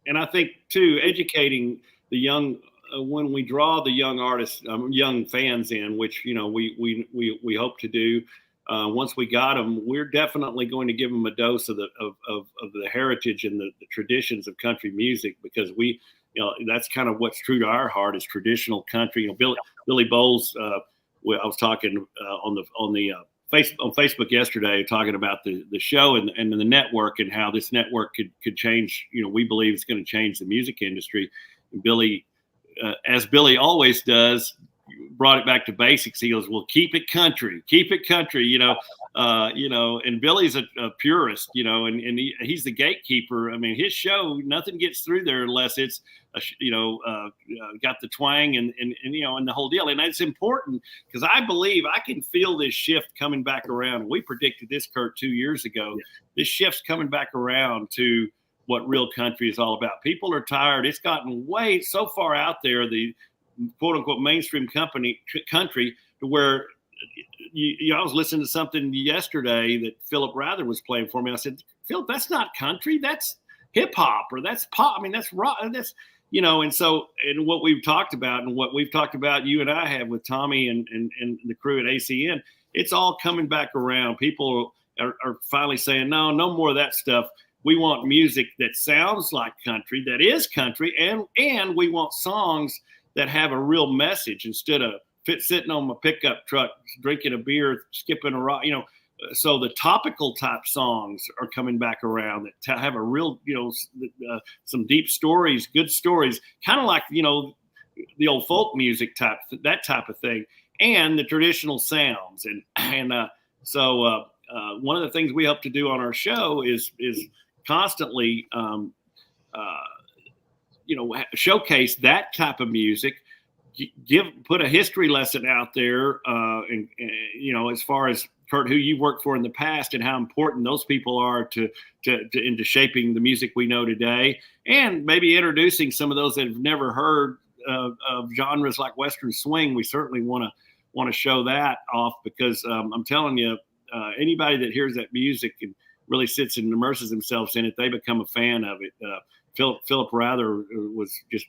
and I think too, educating the young. When we draw the young artists, young fans in, which we hope to do, once we got them, we're definitely going to give them a dose of the heritage and the traditions of country music, because that's kind of what's true to our heart, is traditional country. Billy Bowles, I was talking on Facebook yesterday, talking about the show and the network, and how this network could change. We believe it's going to change the music industry. And Billy, as Billy always does, brought it back to basics. He goes, well, keep it country, and Billy's a purist, and he's the gatekeeper. I mean, his show, nothing gets through there unless it's, got the twang and the whole deal. And that's important, because I believe I can feel this shift coming back around. We predicted this, Kurt, 2 years ago. Yes. This shift's coming back around to what real country is all about. People are tired. It's gotten way so far out there, the quote unquote mainstream country, to where I was listening to something yesterday that Philip Rather was playing for me. I said, Philip, that's not country. That's hip hop, or that's pop. I mean, that's rock. That's, and what we've talked about, you and I have with Tommy and the crew at ACN, it's all coming back around. People are finally saying, no more of that stuff. We want music that sounds like country, that is country, and we want songs that have a real message, instead of sitting on my pickup truck, drinking a beer, skipping a rock, So the topical type songs are coming back around that have a real, some deep stories, good stories, kind of like, the old folk music that type of thing, and the traditional sounds. So one of the things we hope to do on our show is constantly, showcase that type of music, put a history lesson out there, and as far as Kurt, who you've worked for in the past and how important those people are into shaping the music we know today, and maybe introducing some of those that have never heard of genres like Western swing. We certainly want to show that off, because I'm telling you, anybody that hears that music and really sits and immerses themselves in it, they become a fan of it. Philip Rather was just,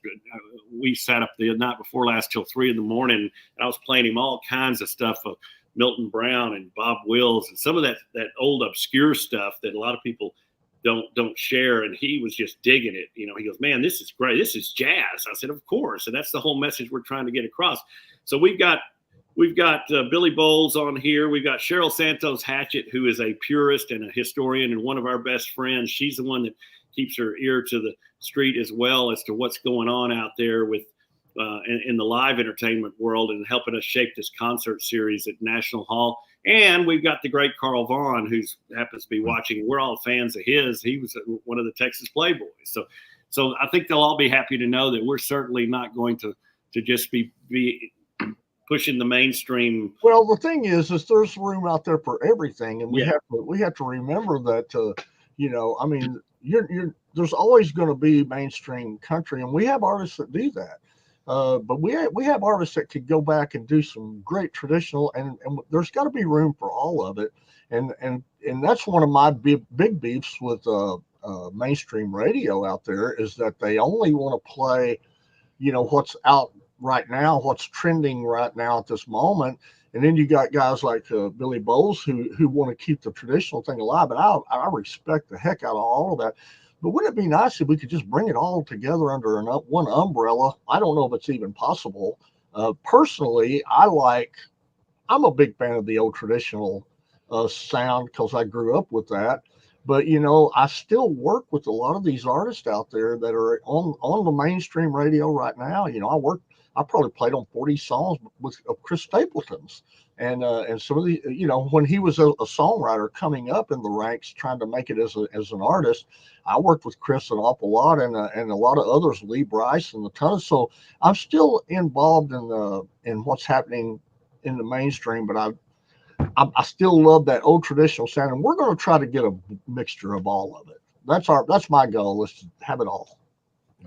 we sat up the night before last till 3 a.m. and I was playing him all kinds of stuff of Milton Brown and Bob Wills and some of that old obscure stuff that a lot of people don't share. And he was just digging it. You know, he goes, man, this is great. This is jazz. I said, of course. And that's the whole message we're trying to get across. So we've got Billy Bowles on here. We've got Cheryl Santos Hatchett, who is a purist and a historian and one of our best friends. She's the one that keeps her ear to the street as well as to what's going on out there with in the live entertainment world, and helping us shape this concert series at National Hall. And we've got the great Carl Vaughn, who happens to be watching. We're all fans of his. He was one of the Texas Playboys. So I think they'll all be happy to know that we're certainly not going to just be pushing the mainstream. Well, the thing is there's room out there for everything, and we have to remember that. I mean, there's always going to be mainstream country, and we have artists that do that. But we have artists that could go back and do some great traditional, and there's got to be room for all of it. And that's one of my big beefs with mainstream radio out there, is that they only want to play, what's out right now, what's trending right now at this moment. And then you got guys like Billy Bowles who want to keep the traditional thing alive. But I respect the heck out of all of that. But wouldn't it be nice if we could just bring it all together under one umbrella? I don't know if it's even possible. Personally, I'm a big fan of the old traditional sound, because I grew up with that. But, I still work with a lot of these artists out there that are on the mainstream radio right now. I probably played on 40 songs of Chris Stapleton's, and some of the, when he was a songwriter coming up in the ranks, trying to make it as an artist, I worked with Chris an awful lot, and a lot of others, Lee Brice and a ton of. So I'm still involved in what's happening in the mainstream, but I still love that old traditional sound, and we're going to try to get a mixture of all of it. That's my goal, is to have it all.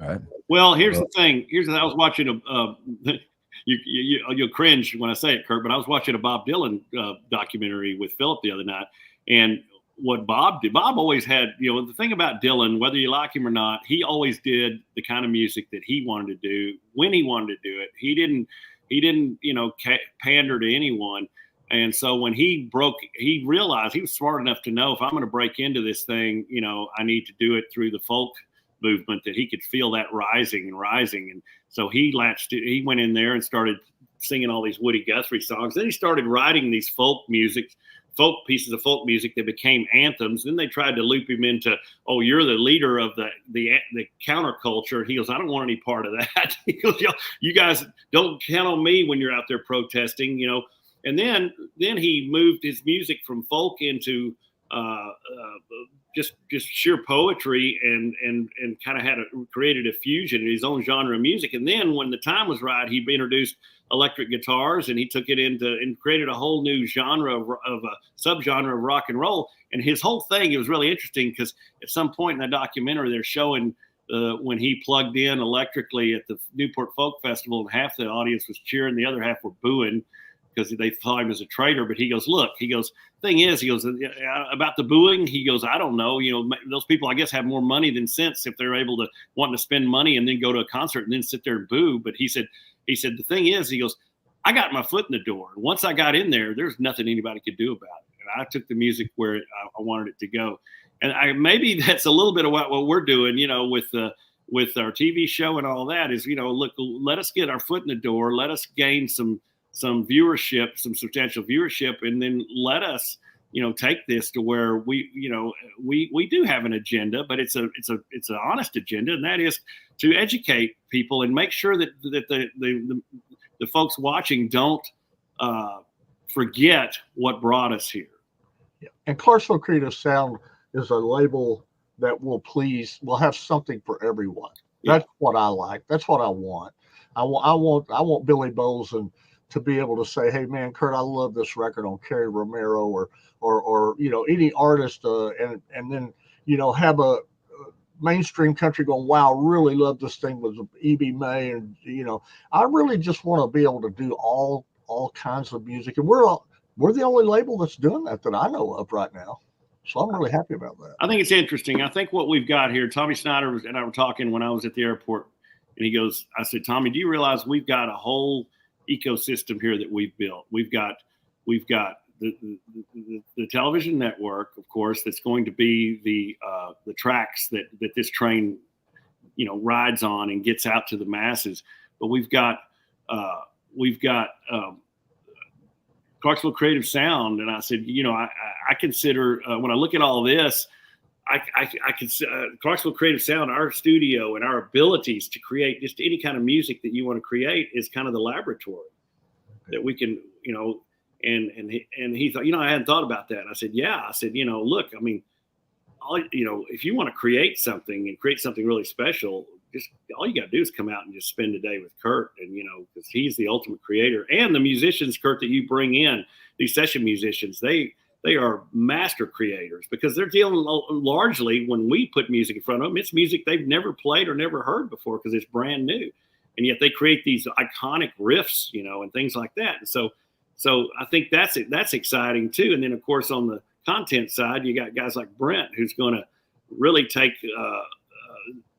All right. Well, here's the thing. I was watching you'll cringe when I say it, Kurt, but I was watching a Bob Dylan documentary with Philip the other night, and what Bob did, Bob always had, the thing about Dylan, whether you like him or not, he always did the kind of music that he wanted to do when he wanted to do it. He didn't pander to anyone. And so when he realized, he was smart enough to know, if I'm going to break into this thing, I need to do it through the folk movement, that he could feel that rising. And so he went in there and started singing all these Woody Guthrie songs. Then he started writing these pieces of folk music that became anthems. Then they tried to loop him into, oh, you're the leader of the counterculture. He goes, I don't want any part of that. He goes, you guys don't count on me when you're out there protesting, And then he moved his music from folk into just sheer poetry, and kind of created a fusion in his own genre of music. And then when the time was right, he introduced electric guitars, and he took it and created a whole new genre of a subgenre of rock and roll. And his whole thing, it was really interesting, because at some point in the documentary, they're showing when he plugged in electrically at the Newport Folk Festival, and half the audience was cheering, the other half were booing because they thought him as a traitor. But he goes, thing is, about the booing, he goes, I don't know, those people, I guess, have more money than sense if they're able to want to spend money and then go to a concert and then sit there and boo. But he said, the thing is, he goes, I got my foot in the door. Once I got in there, there's nothing anybody could do about it. And I took the music where I wanted it to go. And maybe that's a little bit of what we're doing, with our TV show and all that, is, look, let us get our foot in the door. Let us gain some viewership, some substantial viewership, and then let us, take this to where we do have an agenda, but it's an honest agenda, and that is to educate people and make sure that the folks watching don't forget what brought us here. Yeah. And Clarksville Creative Sound is a label that will have something for everyone. That's what I like. That's what I want. I want Billy Bowles to be able to say, hey man, Kurt, I love this record on Kerry Romero or any artist, and then have a mainstream country going, wow, really love this thing with Evie May, and I really just want to be able to do all kinds of music, and we're the only label that's doing that I know of right now. So I'm really happy about that. I think it's interesting. I think what we've got here, Tommy Snyder and I were talking when I was at the airport, and he goes, I said, Tommy, do you realize we've got a whole ecosystem here that we've built? We've got the television network, of course, that's going to be the tracks that this train, rides on and gets out to the masses. But we've got Clarksville Creative Sound, and I said, I consider when I look at all this, I consider Clarksville Creative Sound, our studio and our abilities to create just any kind of music that you want to create is kind of the laboratory that we can, And he thought, I hadn't thought about that. I said, yeah. I said, look, I mean, if you want to create something and create something really special, just all you got to do is come out and just spend a day with Kurt, and because he's the ultimate creator. And the musicians, Kurt, that you bring in, these session musicians, they are master creators, because they're dealing largely, when we put music in front of them, it's music they've never played or never heard before because it's brand new, and yet they create these iconic riffs, and things like that. And so I think that's exciting too. And then of course on the content side, you got guys like Brent, who's going to really take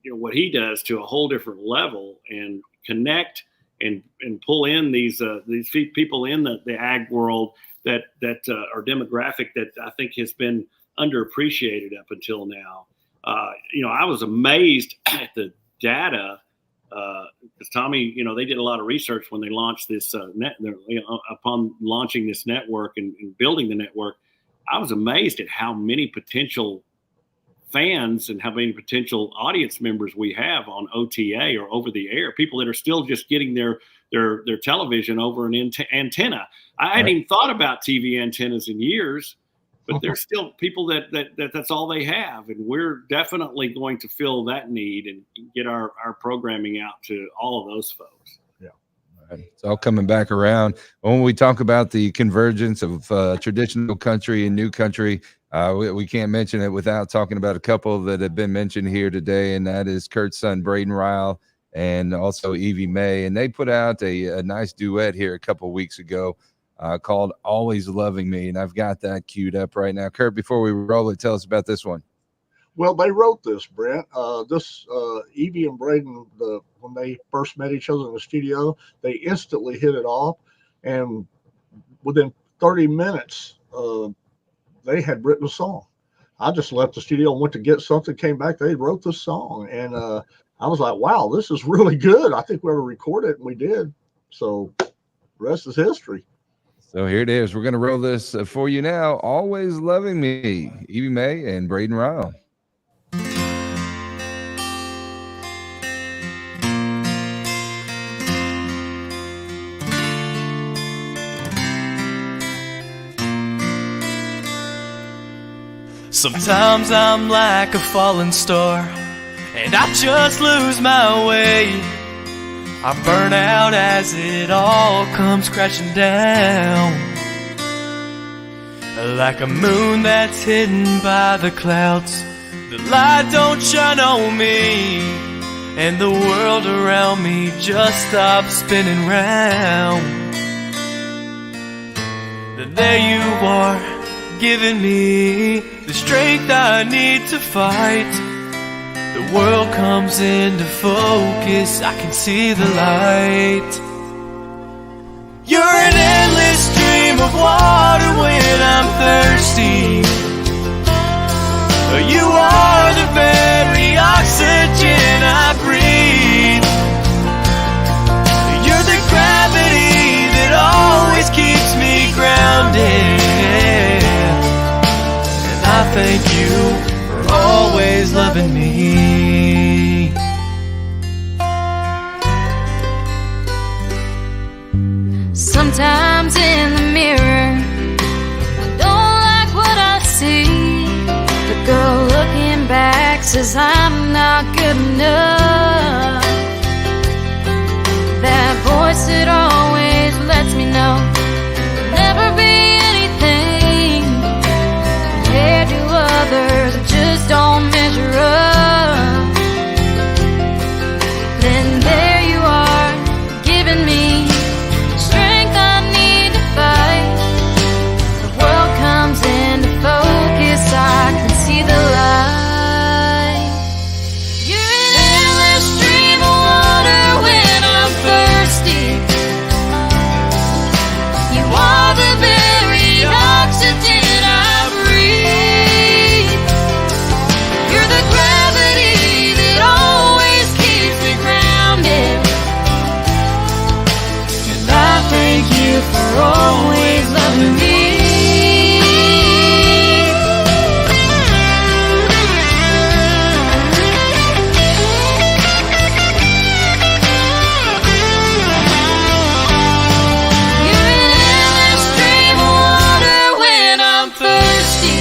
what he does to a whole different level and connect and pull in these people in the ag world that are demographic that I think has been underappreciated up until now. I was amazed at the data. Because Tommy, they did a lot of research when they launched this upon launching this network and building the network. I was amazed at how many potential fans and how many potential audience members we have on OTA or over the air. People that are still just getting their television over an antenna. I hadn't even thought about TV antennas in years, but there's still people that's all they have, and we're definitely going to fill that need and get our programming out to all of those folks. Yeah, it's all coming back around. When we talk about the convergence of traditional country and new country, we can't mention it without talking about a couple that have been mentioned here today, and that is Kurt's son Braden Ryle and also Evie May, and they put out a nice duet here a couple weeks ago. Called Always Loving Me, and I've got that queued up right now. Kurt, before we roll it, tell us about this one. Well, they wrote this, Brent. Evie and Braden, when they first met each other in the studio, they instantly hit it off, and within 30 minutes, they had written a song. I just left the studio and went to get something, came back, they wrote this song, and I was like, wow, this is really good. I think we ought to record it, and we did. So the rest is history. So here it is. We're going to roll this for you now. Always Loving Me, Evie May and Braden Ryle. Sometimes I'm like a falling star, and I just lose my way. I burn out as it all comes crashing down, like a moon that's hidden by the clouds. The light don't shine on me, and the world around me just stops spinning round. Then there you are, giving me the strength I need to fight. The world comes into focus, I can see the light. You're an endless stream of water when I'm thirsty. You are the very oxygen I breathe. You're the gravity that always keeps me grounded. And I thank you for always loving me. Sometimes in the mirror, I don't like what I see. The girl looking back says I'm not good enough. That voice that always lets me never be anything compared to others that just don't measure up. Then there you are, giving me strength I need to fight. The world comes into focus, I can see the light. You're an endless stream of water when I'm thirsty. You are the very oxygen I breathe. You're the gravity that always keeps me grounded. And I thank you for always loving me. You're an endless stream of water when I'm thirsty.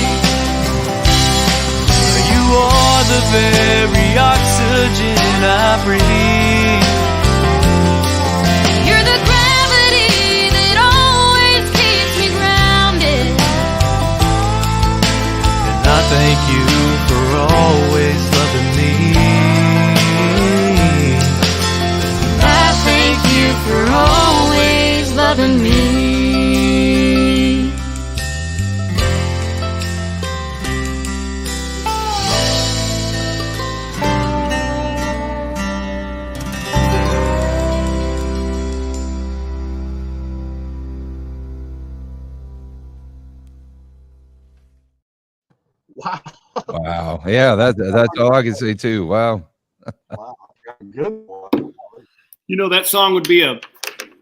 You are the very oxygen I breathe. You're the gravity that always keeps me grounded. And I thank you for always loving me. I thank you for always loving me. Wow. Wow. Yeah, that's all I can say too. Wow. Wow. Good one. You know, that song would be a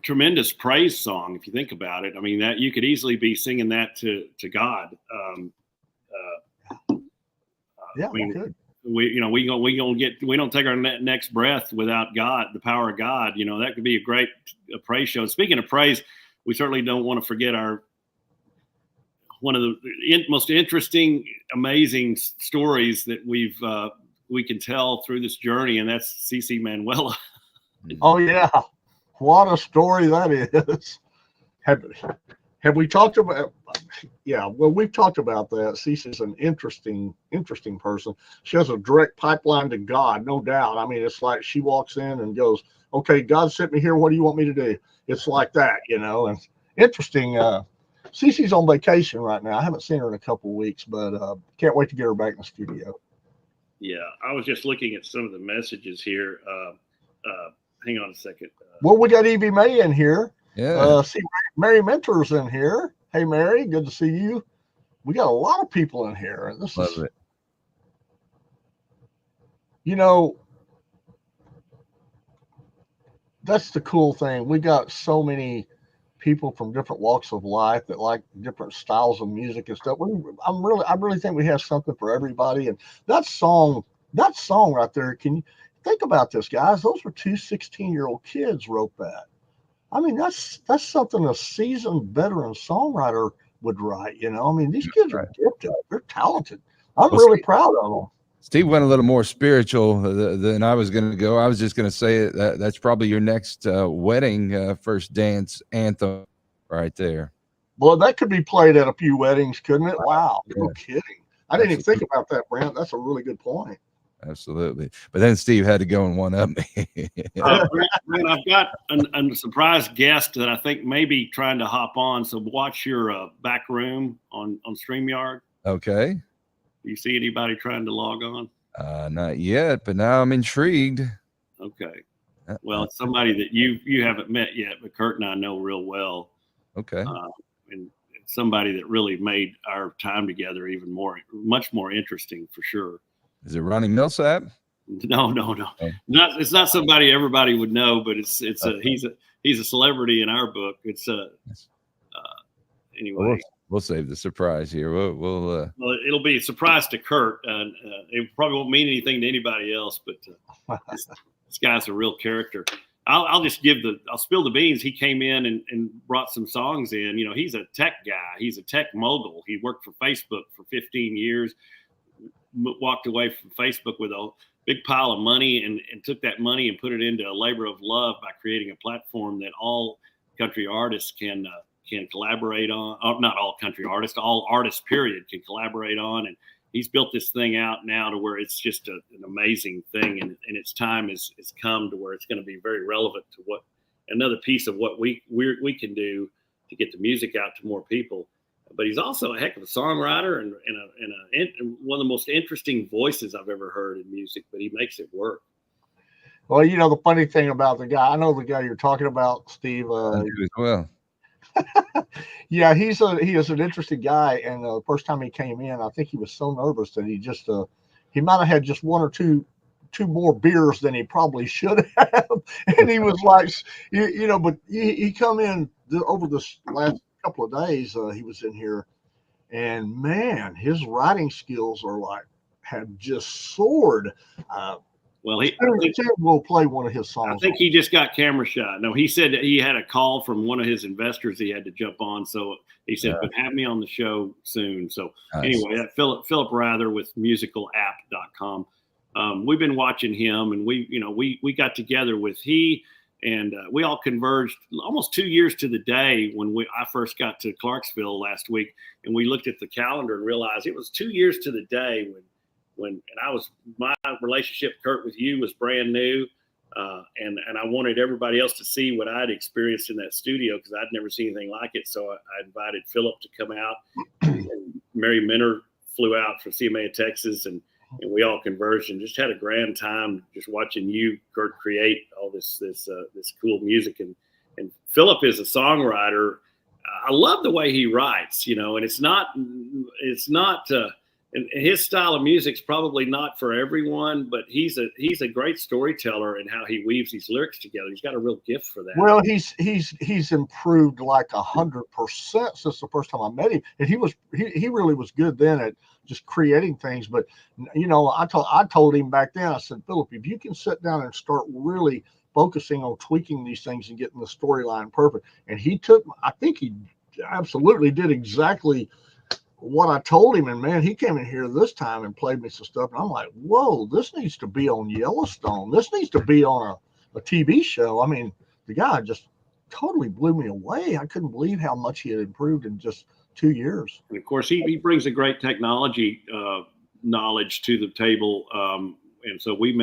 tremendous praise song if you think about it. I mean, that you could easily be singing that to God. Yeah, I mean, good. we don't take our next breath without God, the power of God. You know, that could be a great praise show. Speaking of praise, we certainly don't want to forget one of the most interesting, amazing stories that we can tell through this journey, and that's CeCe Manuela. Oh yeah, what a story that is. Have we talked about? Yeah, well, we've talked about that. CeCe's an interesting person. She has a direct pipeline to God, no doubt. I mean, it's like she walks in and goes, "Okay, God sent me here. What do you want me to do?" It's like that, you know. And interesting. CeCe's on vacation right now. I haven't seen her in a couple of weeks, but can't wait to get her back in the studio. Yeah, I was just looking at some of the messages here. Hang on a second. Well, we got Evie Mae in here. Yeah. See, Mary Mentor's in here. Hey, Mary, good to see you. We got a lot of people in here. This Love is, it. you know, that's the cool thing. We got so many people from different walks of life that like different styles of music and stuff. I really think we have something for everybody. And that song right there, can you think about this, guys? Those were two 16-year-old kids wrote that. I mean, that's something a seasoned veteran songwriter would write, you know. I mean, these kids are gifted. They're talented. I'm really proud of them. Steve went a little more spiritual than I was going to go. I was just going to say that's probably your next wedding first dance anthem right there. Well, that could be played at a few weddings, couldn't it? Wow. Yeah. No kidding. I didn't even think about that, Brent. That's a really good point. Absolutely. But then Steve had to go and one up me. Brent, I've got a surprise guest that I think may be trying to hop on. So watch your back room on StreamYard. Okay. Do you see anybody trying to log on? Not yet, but now I'm intrigued. Okay. Well, it's somebody that you haven't met yet, but Kurt and I know real well. Okay. And it's somebody that really made our time together much more interesting for sure. Is it Ronnie Millsap? No. Okay. It's not somebody everybody would know, but he's a celebrity in our book. It's anyway. We'll save the surprise here. Well, it'll be a surprise to Kurt, and it probably won't mean anything to anybody else. But this guy's a real character. I'll spill the beans. He came in and brought some songs in. You know, he's a tech guy. He's a tech mogul. He worked for Facebook for 15 years. Walked away from Facebook with a big pile of money and took that money and put it into a labor of love by creating a platform that all country artists can can collaborate on. Not all country artists, all artists period can collaborate on. And he's built this thing out now to where it's just an amazing thing, and its time has come to where it's going to be very relevant to what another piece of what we can do to get the music out to more people. But he's also a heck of a songwriter and one of the most interesting voices I've ever heard in music. But he makes it work. Well, you know, the funny thing about the guy, I know the guy you're talking about, Steve. I do as well. Yeah, he is an interesting guy. And the first time he came in, I think he was so nervous that he might have had just one or two more beers than he probably should have. And he was like, you know, but he come in over this last couple of days. He was in here, and man, his writing skills have just soared. Well, we'll play one of his songs. I think he just got camera shy. No, he said that he had a call from one of his investors he had to jump on. So he said, but have me on the show soon. So anyway, Philip Rather with musicalapp.com. We've been watching him, and we got together with and we all converged almost 2 years to the day when I first got to Clarksville last week, and we looked at the calendar and realized it was 2 years to the day when my relationship, Kurt, with you was brand new. And I wanted everybody else to see what I'd experienced in that studio, because I'd never seen anything like it. So I invited Philip to come out, and Mary Minner flew out from CMA of Texas, and we all converged and just had a grand time just watching you, Kurt, create all this cool music. And Philip is a songwriter. I love the way he writes, you know, and it's not and his style of music's probably not for everyone, but he's a great storyteller in how he weaves these lyrics together. He's got a real gift for that. Well, he's improved like 100% since the first time I met him, and he really was good then at just creating things. But you know, I told him back then, I said, Philip, if you can sit down and start really focusing on tweaking these things and getting the storyline perfect, and I think he absolutely did exactly what I told him. And man, he came in here this time and played me some stuff, and I'm like, whoa, this needs to be on Yellowstone. This needs to be on a TV show. I mean, the guy just totally blew me away. I couldn't believe how much he had improved in just 2 years. And of course, he brings a great technology knowledge to the table. And so we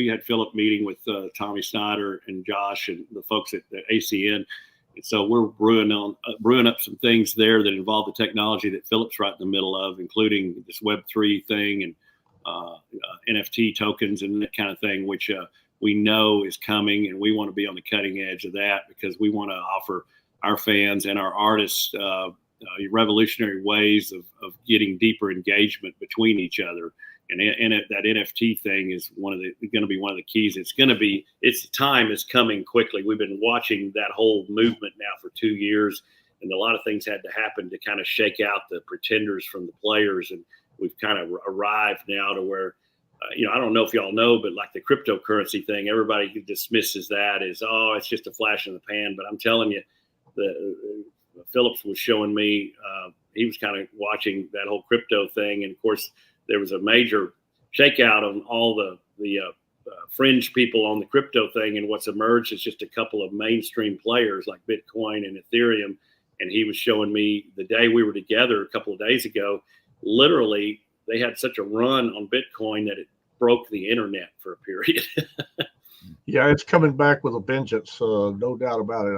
had Philip meeting with Tommy Snyder and Josh and the folks at ACN. And so we're brewing up some things there that involve the technology that Philip's right in the middle of, including this Web3 thing and NFT tokens and that kind of thing, which we know is coming. And we want to be on the cutting edge of that, because we want to offer our fans and our artists revolutionary ways of getting deeper engagement between each other. And that NFT thing is going to be one of the keys. Its time is coming quickly. We've been watching that whole movement now for 2 years, and a lot of things had to happen to kind of shake out the pretenders from the players. And we've kind of arrived now to where, I don't know if y'all know, but like the cryptocurrency thing, everybody dismisses that as, oh, it's just a flash in the pan. But I'm telling you, Phillips was showing me, he was kind of watching that whole crypto thing. And of course, there was a major shakeout of all the fringe people on the crypto thing. And what's emerged is just a couple of mainstream players like Bitcoin and Ethereum. And he was showing me the day we were together a couple of days ago, literally they had such a run on Bitcoin that it broke the internet for a period. Yeah, it's coming back with a vengeance. No doubt about it.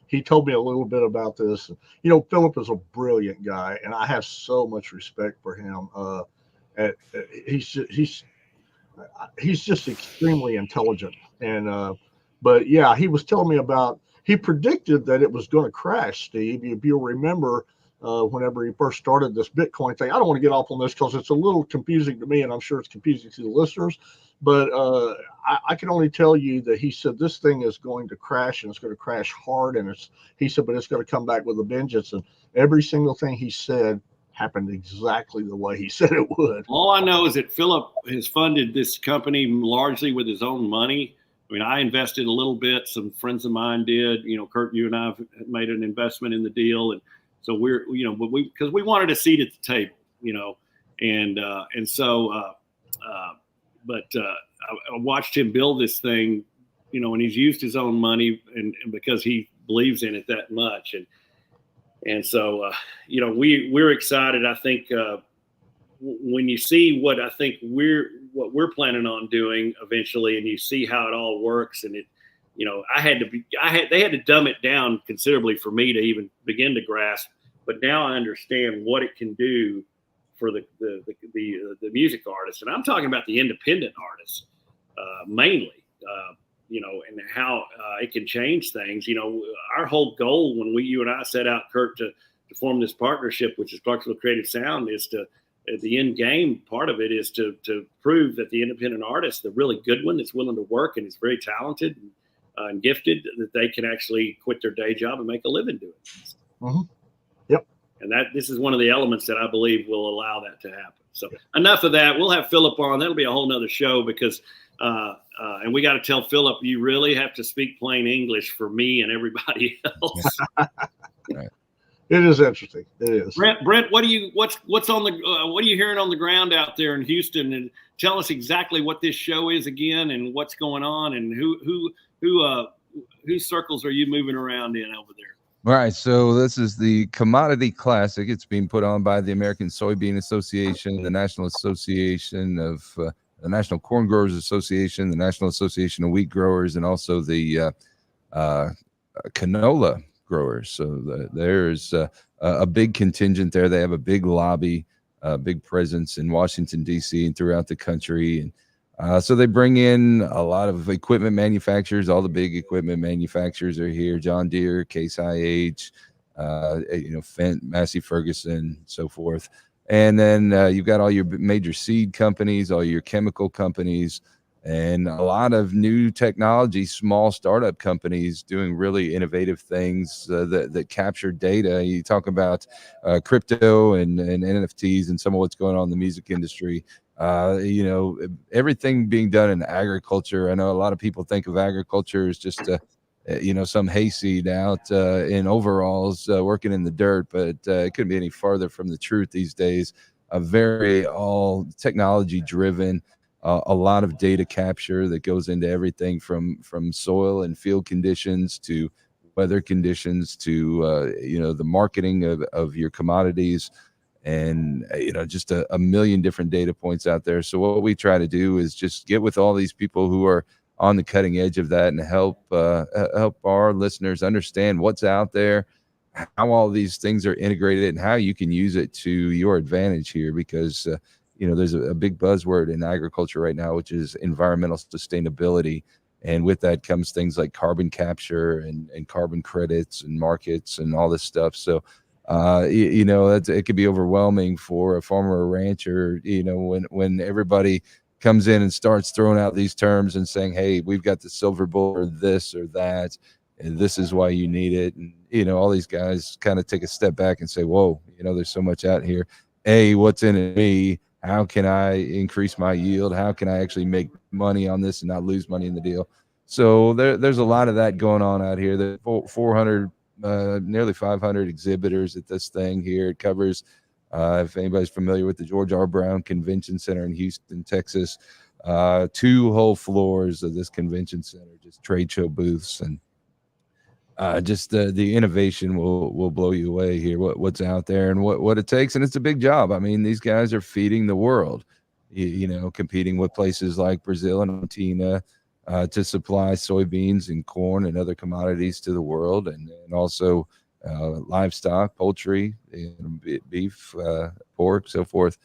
He told me a little bit about this. You know, Philip is a brilliant guy, and I have so much respect for him. He's just extremely intelligent. And but yeah, he was telling me he predicted that it was going to crash, Steve. If you'll remember, whenever he first started this Bitcoin thing, I don't want to get off on this because it's a little confusing to me, and I'm sure it's confusing to the listeners. But I can only tell you that he said this thing is going to crash, and it's going to crash hard. And he said, but it's going to come back with a vengeance. And every single thing he said happened exactly the way he said it would. All I know is that Philip has funded this company largely with his own money. I mean, I invested a little bit. Some friends of mine did. You know, Kurt, you and I have made an investment in the deal, and so we're, because we wanted a seat at the table, but I watched him build this thing, and he's used his own money, and because he believes in it that much, And so, we're excited. I think when you see what we're planning on doing eventually, and you see how it all works, and they had to dumb it down considerably for me to even begin to grasp. But now I understand what it can do for the music artists, and I'm talking about the independent artists mainly. And how it can change things. Our whole goal when you and I set out, Kurt, to form this partnership, which is Clarksville Creative Sound, is to, at the end game part of it is to prove that the independent artist, the really good one that's willing to work and is very talented and gifted, that they can actually quit their day job and make a living doing this. Mm-hmm. Yep. And this is one of the elements that I believe will allow that to happen. So enough of that. We'll have Philip on. That'll be a whole nother show because and we got to tell Philip, you really have to speak plain English for me and everybody else. Right. It is interesting. It is. Brent, what's on what are you hearing on the ground out there in Houston? And tell us exactly what this show is again, and what's going on, and whose circles are you moving around in over there? All right, so this is the Commodity Classic. It's being put on by the American Soybean Association, the National Association of the National Corn Growers Association, the National Association of Wheat Growers, and also the canola growers. So there's a big contingent there. They have a big lobby, a big presence in Washington, D.C. and throughout the country. And so they bring in a lot of equipment manufacturers. All the big equipment manufacturers are here: John Deere, Case IH, Fendt, Massey Ferguson, so forth. And then you've got all your major seed companies, all your chemical companies, and a lot of new technology, small startup companies doing really innovative things that capture data. You talk about crypto and NFTs and some of what's going on in the music industry. Everything being done in agriculture. I know a lot of people think of agriculture as just some hayseed out in overalls working in the dirt, but it couldn't be any farther from the truth these days. Very all technology driven, a lot of data capture that goes into everything from soil and field conditions to weather conditions to the marketing of your commodities, and just a million different data points out there. So what we try to do is just get with all these people who are on the cutting edge of that and help our listeners understand what's out there, how all these things are integrated, and how you can use it to your advantage here. Because there's a big buzzword in agriculture right now, which is environmental sustainability, and with that comes things like carbon capture and carbon credits and markets and all this stuff. So it could be overwhelming for a farmer or rancher, when everybody comes in and starts throwing out these terms and saying, hey, we've got the silver bullet or this or that, and this is why you need it. And, all these guys kind of take a step back and say, whoa, there's so much out here. What's in it for me? How can I increase my yield? How can I actually make money on this and not lose money in the deal? So there's a lot of that going on out here. There's 400, nearly 500 exhibitors at this thing here. It covers, if anybody's familiar with the George R. Brown Convention Center in Houston, Texas, 2 whole floors of this convention center, just trade show booths, and just the innovation will blow you away here. What's out there and what it takes, and it's a big job. I mean, these guys are feeding the world, competing with places like Brazil and Argentina to supply soybeans and corn and other commodities to the world, and also livestock, poultry, beef, pork, so forth.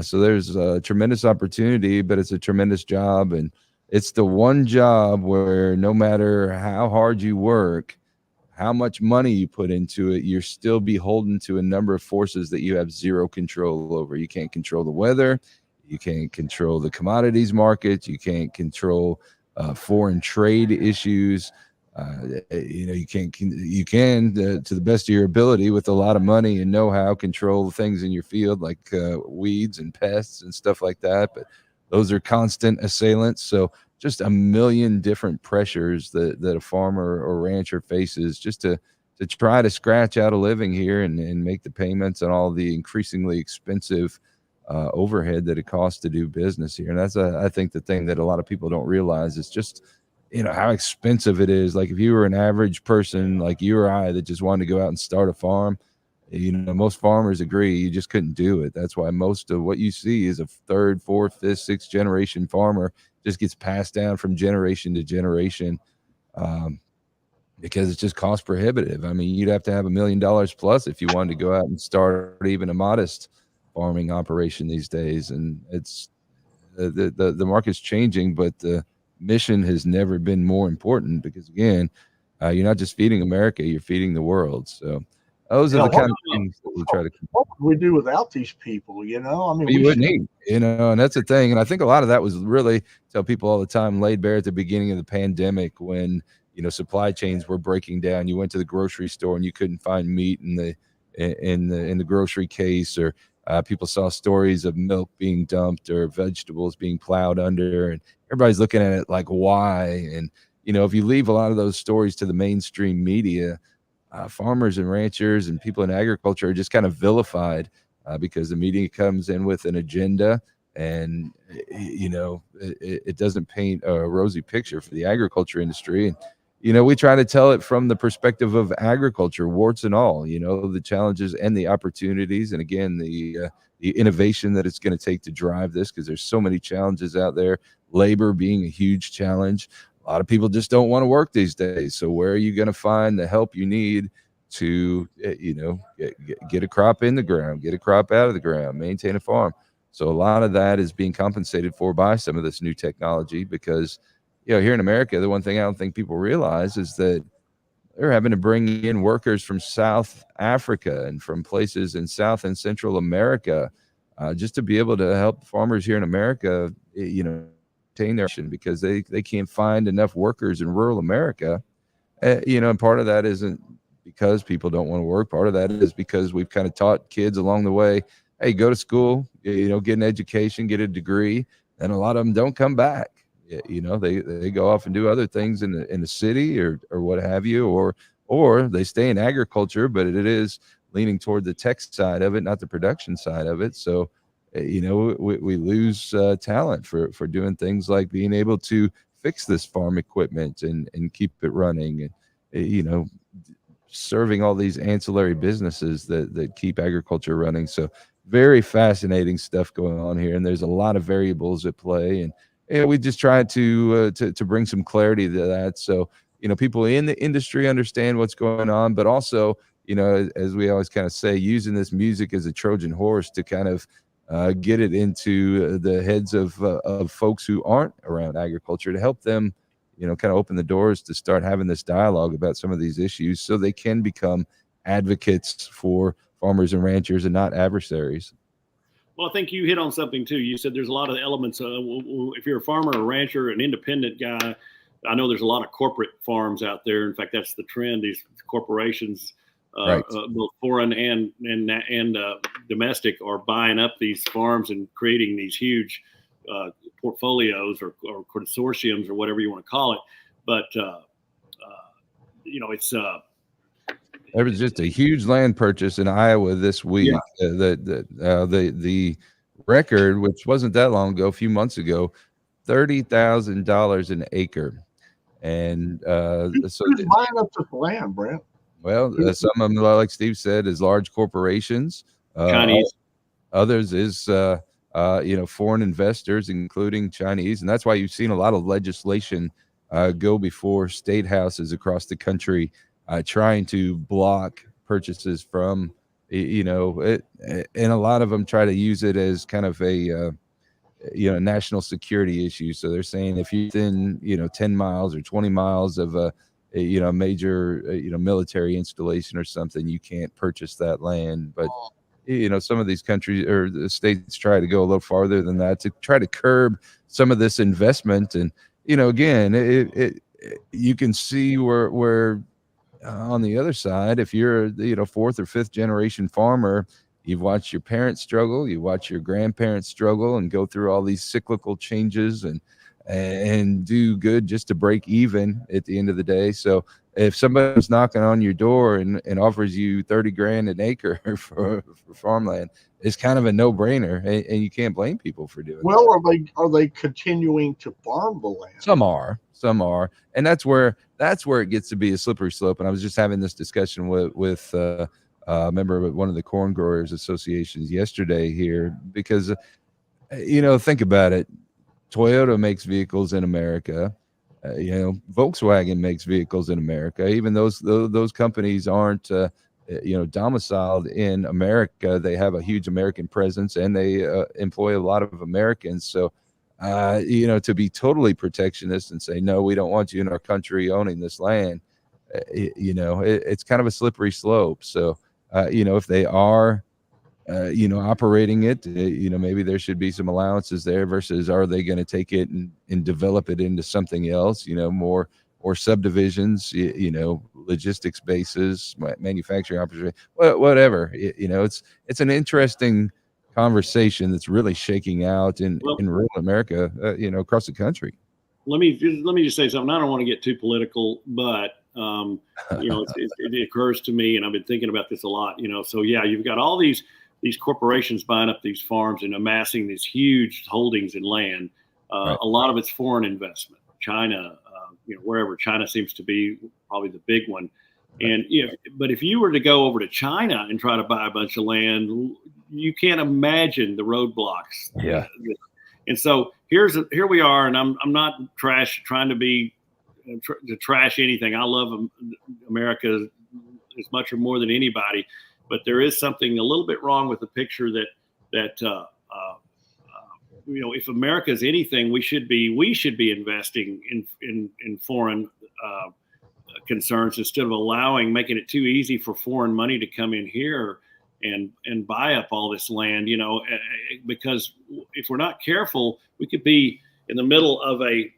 So there's a tremendous opportunity, but it's a tremendous job. And it's the one job where no matter how hard you work, how much money you put into it, you're still beholden to a number of forces that you have zero control over. You can't control the weather. You can't control the commodities markets. You can't control foreign trade issues. You can to the best of your ability with a lot of money and know-how control things in your field like weeds and pests and stuff like that. But those are constant assailants. So just a million different pressures that a farmer or rancher faces just to try to scratch out a living here and make the payments on all the increasingly expensive overhead that it costs to do business here. And that's I think the thing that a lot of people don't realize is just how expensive it is. Like if you were an average person like you or I that just wanted to go out and start a farm, most farmers agree you just couldn't do it. That's why most of what you see is a third, fourth, fifth, sixth generation farmer just gets passed down from generation to generation, because it's just cost prohibitive. I mean, you'd have to have $1 million plus if you wanted to go out and start even a modest farming operation these days. And it's the market's changing, but the mission has never been more important because, again, you're not just feeding America, you're feeding the world. So those are the kind of things that we try to. What would we do without these people? I mean, you wouldn't eat, and that's the thing. And I think a lot of that was really, tell people all the time, laid bare at the beginning of the pandemic when supply chains were breaking down. You went to the grocery store and you couldn't find meat in the grocery case, or people saw stories of milk being dumped or vegetables being plowed under, and everybody's looking at it like, why? And if you leave a lot of those stories to the mainstream media, farmers and ranchers and people in agriculture are just kind of vilified because the media comes in with an agenda, and it doesn't paint a rosy picture for the agriculture industry. And we try to tell it from the perspective of agriculture, warts and all, the challenges and the opportunities. And again, the innovation that it's going to take to drive this, because there's so many challenges out there, labor being a huge challenge. A lot of people just don't want to work these days. So where are you going to find the help you need to, get a crop in the ground, get a crop out of the ground, maintain a farm? So a lot of that is being compensated for by some of this new technology, because here in America, the one thing I don't think people realize is that they're having to bring in workers from South Africa and from places in South and Central America just to be able to help farmers here in America, maintain their mission, because they can't find enough workers in rural America. And part of that isn't because people don't want to work. Part of that is because we've kind of taught kids along the way, hey, go to school, get an education, get a degree, and a lot of them don't come back. They go off and do other things in the city or what have you, or they stay in agriculture, but it is leaning toward the tech side of it, not the production side of it. So, we lose talent for doing things like being able to fix this farm equipment and keep it running, and serving all these ancillary businesses that keep agriculture running. So very fascinating stuff going on here, and there's a lot of variables at play, and we just try to bring some clarity to that. So, people in the industry understand what's going on, but also, as we always kind of say, using this music as a Trojan horse to kind of get it into the heads of folks who aren't around agriculture, to help them, kind of open the doors to start having this dialogue about some of these issues so they can become advocates for farmers and ranchers and not adversaries. Well, I think you hit on something too. You said there's a lot of elements. If you're a farmer, a rancher, an independent guy, I know there's a lot of corporate farms out there. In fact, that's the trend. These corporations, right. Both foreign and domestic, are buying up these farms and creating these huge portfolios or consortiums or whatever you want to call it. But it's. There was just a huge land purchase in Iowa this week. Yeah. The record, which wasn't that long ago, a few months ago, $30,000 an acre, and who's buying up this land, Brent? Well, some of them, like Steve said, is large corporations. Chinese. Others is foreign investors, including Chinese, and that's why you've seen a lot of legislation go before state houses across the country, trying to block purchases from, and a lot of them try to use it as kind of a, national security issue. So they're saying if you're within, 10 miles or 20 miles of a major, military installation or something, you can't purchase that land. But, some of these countries or the states try to go a little farther than that to try to curb some of this investment. And, again, you can see where on the other side, if you're fourth or fifth generation farmer, you've watched your parents struggle, you watch your grandparents struggle and go through all these cyclical changes, and and do good just to break even at the end of the day. So if somebody's knocking on your door and offers you 30 grand an acre for farmland, it's kind of a no-brainer, and you can't blame people for doing Well, that. are they continuing to farm the land? Some are, and that's where it gets to be a slippery slope. And I was just having this discussion with a member of one of the corn growers associations yesterday here, because think about it. Toyota makes vehicles in America. Volkswagen makes vehicles in America. Even those companies aren't domiciled in America. They have a huge American presence, and they employ a lot of Americans. So to be totally protectionist and say, no, we don't want you in our country owning this land, it's kind of a slippery slope. So if they are operating it, maybe there should be some allowances there, versus are they going to take it and develop it into something else, more or subdivisions, logistics bases, manufacturing opportunity, whatever. It's an interesting conversation that's really shaking out in rural America, across the country. Let me just say something. I don't want to get too political, but it occurs to me, and I've been thinking about this a lot. So yeah, you've got all these corporations buying up these farms and amassing these huge holdings in land. Right. A lot of it's foreign investment. China, wherever. China seems to be probably the big one. Right. And but if you were to go over to China and try to buy a bunch of land, you can't imagine the roadblocks. Yeah. And so here we are, and I'm not trying to trash anything. I love America as much or more than anybody, but there is something a little bit wrong with the picture that if America is anything, we should be investing in foreign concerns instead of making it too easy for foreign money to come in here and buy up all this land, because if we're not careful, we could be in the middle of a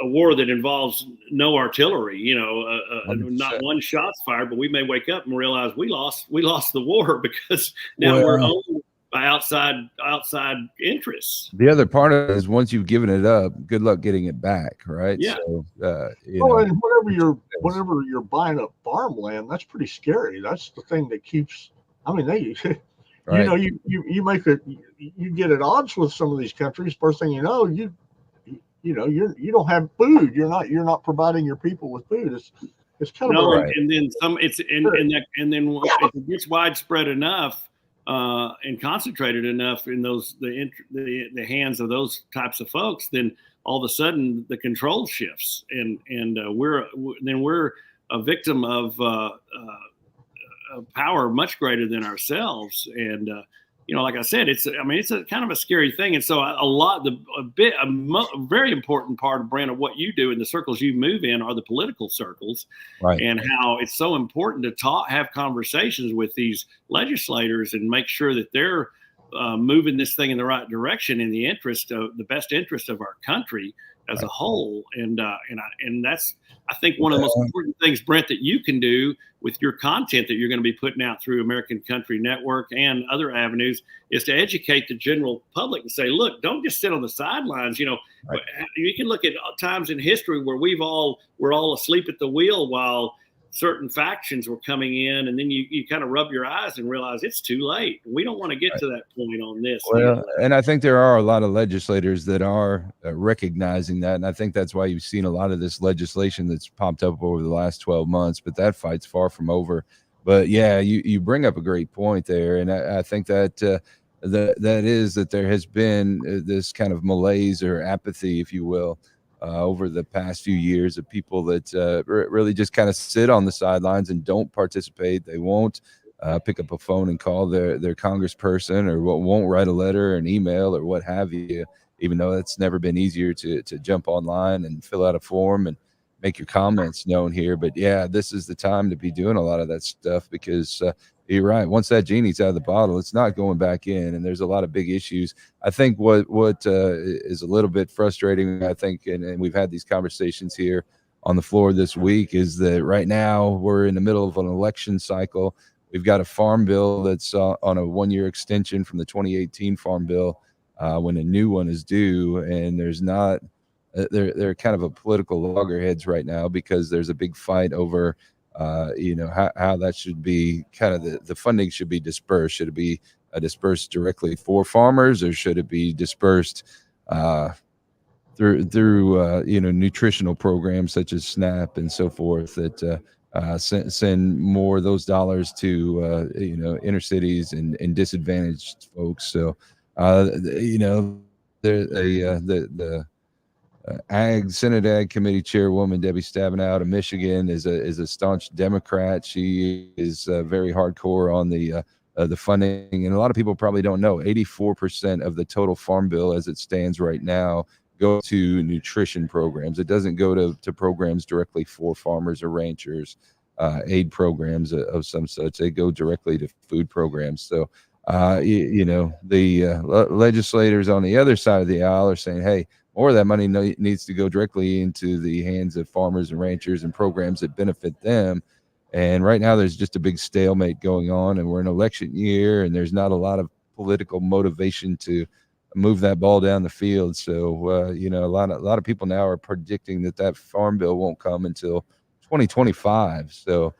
war that involves no artillery, not one shot's fired, but we may wake up and realize we lost the war because now we're owned by outside interests. The other part of it is, once you've given it up, good luck getting it back, right? Yeah. So, and whenever you're buying up farmland, that's pretty scary. That's the thing that keeps. I mean, right. you get at odds with some of these countries. First thing you know, you don't have food. You're not providing your people with food. It's kind of right. And then some. It's and then if it gets widespread enough. And concentrated enough in the hands of those types of folks, then all of a sudden the control shifts, and we're a victim of power much greater than ourselves. And like I said, it's a kind of a scary thing. And so a very important part of, Brent, of what you do in the circles you move in are the political circles, right? And how it's so important to have conversations with these legislators and make sure that they're moving this thing in the right direction in the best interest of our country as a whole. And that's, I think, one of the most important things, Brent, that you can do with your content that you're going to be putting out through American Country Network and other avenues, is to educate the general public and say, look, don't just sit on the sidelines. Right. You can look at times in history where we're all asleep at the wheel while certain factions were coming in, and then you kind of rub your eyes and realize it's too late. We don't want to get to that point on this. Well, and I think there are a lot of legislators that are recognizing that, and I think that's why you've seen a lot of this legislation that's popped up over the last 12 months, but that fight's far from over. But yeah, you bring up a great point there, and I think that that there has been this kind of malaise or apathy, if you will, over the past few years, of people that really just kind of sit on the sidelines and don't participate. They won't pick up a phone and call their congressperson, or won't write a letter or an email or what have you, even though it's never been easier to jump online and fill out a form and make your comments known here. But yeah, this is the time to be doing a lot of that stuff, because you're right. Once that genie's out of the bottle, it's not going back in, and there's a lot of big issues. I think what is a little bit frustrating, I think, and we've had these conversations here on the floor this week, is that right now we're in the middle of an election cycle. We've got a farm bill that's on a 1-year extension from the 2018 farm bill. when a new one is due, and there's not. They're kind of a political loggerheads right now because there's a big fight over, how that should be kind of the funding should be dispersed. Should it be dispersed directly for farmers, or should it be dispersed through nutritional programs such as SNAP and so forth that send more of those dollars to inner cities and disadvantaged folks. So the Senate Ag Committee Chairwoman Debbie Stabenow of Michigan is a staunch Democrat. She is very hardcore on the funding, and a lot of people probably don't know 84% of the total farm bill as it stands right now go to nutrition programs. It doesn't go to programs directly for farmers or ranchers, aid programs of some such. They go directly to food programs. So the legislators on the other side of the aisle are saying, hey, more of that money needs to go directly into the hands of farmers and ranchers and programs that benefit them. And right now there's just a big stalemate going on, and we're in election year, and there's not a lot of political motivation to move that ball down the field. So, a lot of people now are predicting that farm bill won't come until 2025. So,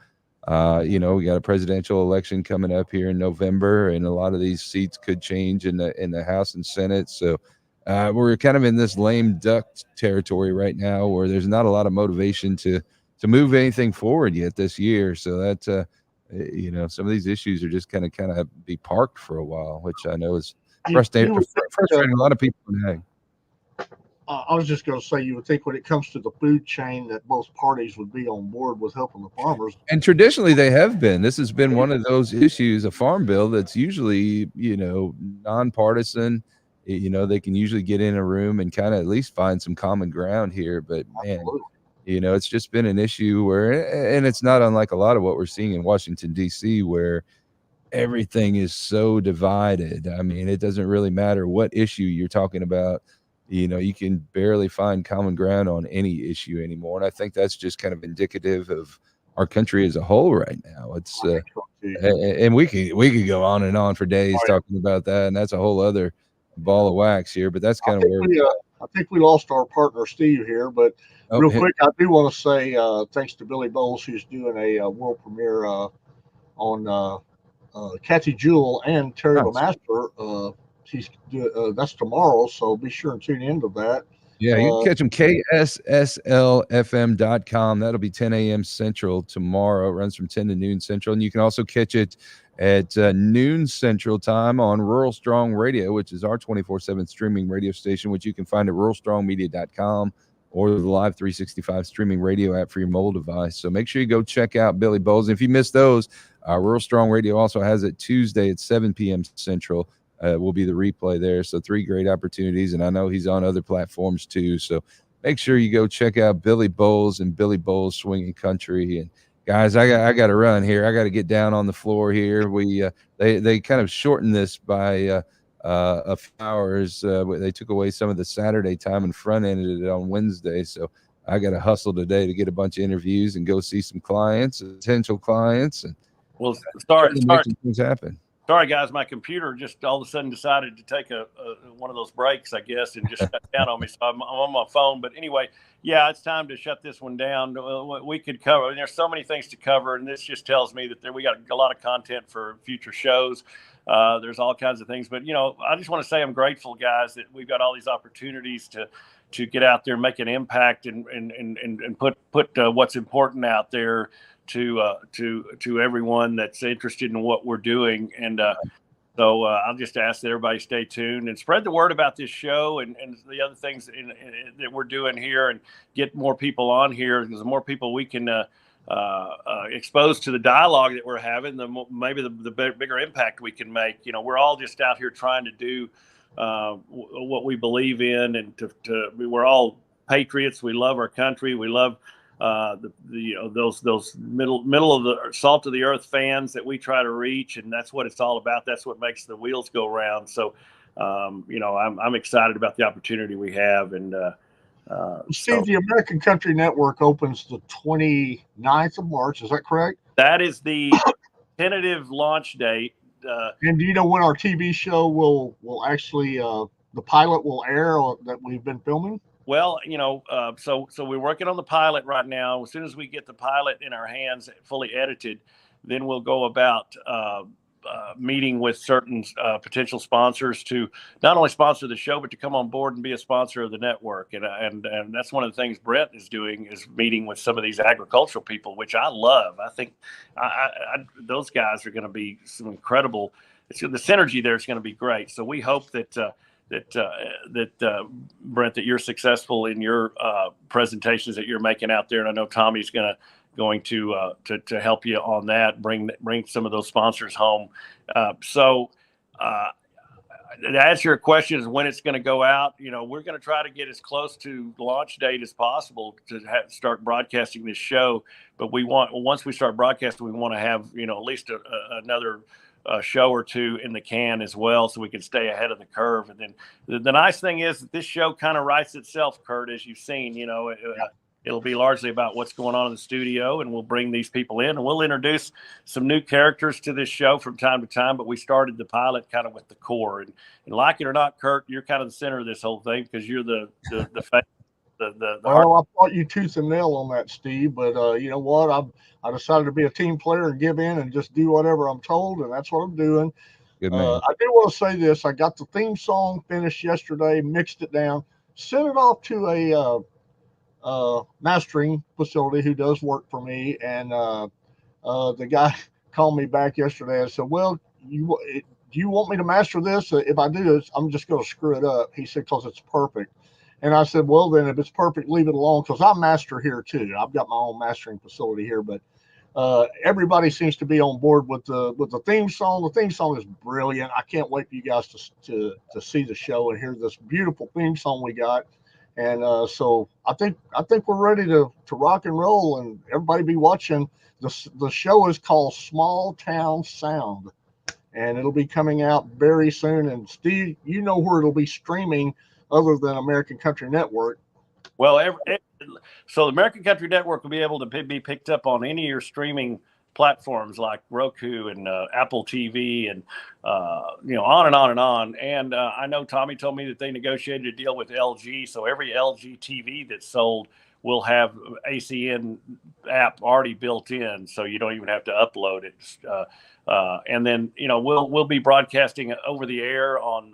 we got a presidential election coming up here in November, and a lot of these seats could change in the House and Senate. So, we're kind of in this lame duck territory right now where there's not a lot of motivation to move anything forward yet this year. So that, some of these issues are just kind of be parked for a while, which I know is frustrating a lot of people in ag. I was just going to say, you would think when it comes to the food chain that both parties would be on board with helping the farmers. And traditionally they have been. This has been one of those issues, a farm bill that's usually, nonpartisan. They can usually get in a room and kind of at least find some common ground here. But man, it's just been an issue and it's not unlike a lot of what we're seeing in Washington, D.C., where everything is so divided. I mean, it doesn't really matter what issue you're talking about. You can barely find common ground on any issue anymore. And I think that's just kind of indicative of our country as a whole right now. It's and we could go on and on for days talking about that, and that's a whole other ball of wax here. But that's kind of where I think we lost our partner Steve here. But real quick, I do want to say thanks to Billy Bowles, who's doing a world premiere on Kathy Jewell and Terry LeMaster. That's tomorrow, so be sure and tune into that. Yeah, you can catch them KSSLFM.com. That'll be 10 a.m. Central tomorrow. It runs from 10 to noon Central. And you can also catch it at noon Central time on Rural Strong Radio, which is our 24/7 streaming radio station, which you can find at ruralstrongmedia.com or the Live 365 streaming radio app for your mobile device. So make sure you go check out Billy Bowles. And if you missed those, Rural Strong Radio also has it Tuesday at 7 p.m. Central. Will be the replay there. So 3 great opportunities. And I know he's on other platforms too. So make sure you go check out Billy Bowles and Billy Bowles Swinging Country. And guys, I got to run here. I got to get down on the floor here. They kind of shortened this by a few hours. They took away some of the Saturday time and front ended it on Wednesday. So I got to hustle today to get a bunch of interviews and go see some clients, potential clients. And things happen. Sorry, guys, my computer just all of a sudden decided to take one of those breaks, I guess, and just shut down on me. So I'm on my phone. But anyway, yeah, it's time to shut this one down. We could cover, and there's so many things to cover, and this just tells me that we got a lot of content for future shows. There's all kinds of things. But, I just want to say I'm grateful, guys, that we've got all these opportunities to get out there and make an impact and put what's important out there to everyone that's interested in what we're doing. And so I'll just ask that everybody stay tuned and spread the word about this show and the other things that we're doing here, and get more people on here, because the more people we can expose to the dialogue that we're having, maybe the bigger impact we can make. We're all just out here trying to do what we believe in, and we're all patriots. We love our country. We love those middle of the salt of the earth fans that we try to reach, and that's what it's all about. That's what makes the wheels go round. So, I'm excited about the opportunity we have. And Steve, the American Country Network opens the 29th of March. Is that correct? That is the tentative launch date. And do you know when our TV show will actually the pilot will air that we've been filming? Well, so we're working on the pilot right now. As soon as we get the pilot in our hands, fully edited, then we'll go about meeting with certain potential sponsors to not only sponsor the show, but to come on board and be a sponsor of the network. And that's one of the things Brent is doing, is meeting with some of these agricultural people, which I love. I think those guys are going to be some incredible. The synergy there is going to be great. So we hope that Brent, that you're successful in your presentations that you're making out there. And I know Tommy's going to help you on that, bring some of those sponsors home. So to answer your question is when it's going to go out, we're going to try to get as close to launch date as possible to start broadcasting this show. But once we start broadcasting, we want to have, at least another show or two in the can as well, so we can stay ahead of the curve. And then the nice thing is that this show kind of writes itself, Kurt, as you've seen. It'll be largely about what's going on in the studio, and we'll bring these people in, and we'll introduce some new characters to this show from time to time. But we started the pilot kind of with the core, and like it or not, Kurt, you're kind of the center of this whole thing because you're the Well, I fought you tooth and nail on that, Steve. But you know what? I decided to be a team player and give in and just do whatever I'm told, and that's what I'm doing. Good man. I do want to say this. I got the theme song finished yesterday, mixed it down, sent it off to a mastering facility who does work for me, and the guy called me back yesterday and said, well, do you want me to master this? If I do, I'm just going to screw it up. He said, because it's perfect. And I said, well, then if it's perfect, leave it alone, because I master here too. I've got my own mastering facility here, but everybody seems to be on board with the theme song. The theme song is brilliant. I can't wait for you guys to see the show and hear this beautiful theme song we got. And so I think we're ready to rock and roll, and everybody be watching. The show is called Small Town Sound, and it'll be coming out very soon. And Steve, you know where it'll be streaming other than American Country Network. Well, so the American Country Network will be able to be picked up on any of your streaming platforms like Roku and Apple TV and on and on and on. And I know Tommy told me that they negotiated a deal with LG, so every LG TV that's sold will have ACN app already built in, so you don't even have to upload it. And then we'll be broadcasting over the air on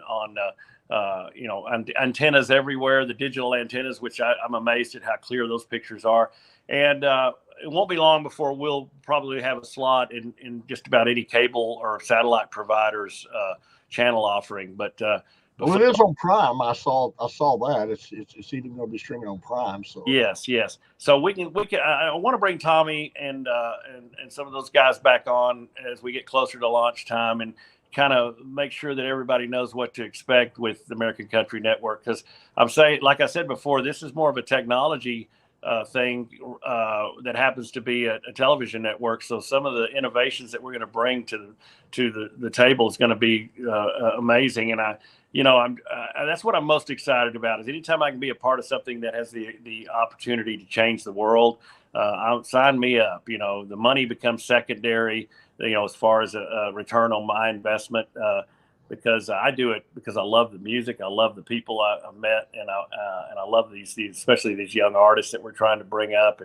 antennas everywhere, the digital antennas, which I'm amazed at how clear those pictures are. And it won't be long before we'll probably have a slot in just about any cable or satellite provider's channel offering. But well, it is on Prime. I saw that it's even going to be streaming on Prime. So yes. So we can. I want to bring Tommy and some of those guys back on as we get closer to launch time and kind of make sure that everybody knows what to expect with the American Country Network. Because I'm saying, like I said before, this is more of a technology thing that happens to be a television network. So some of the innovations that we're going to bring to the table is going to be amazing. And that's what I'm most excited about, is anytime I can be a part of something that has the opportunity to change the world, sign me up. The money becomes secondary, as far as a return on my investment, because I do it because I love the music, I love the people I've met, and I love these especially these young artists that we're trying to bring up,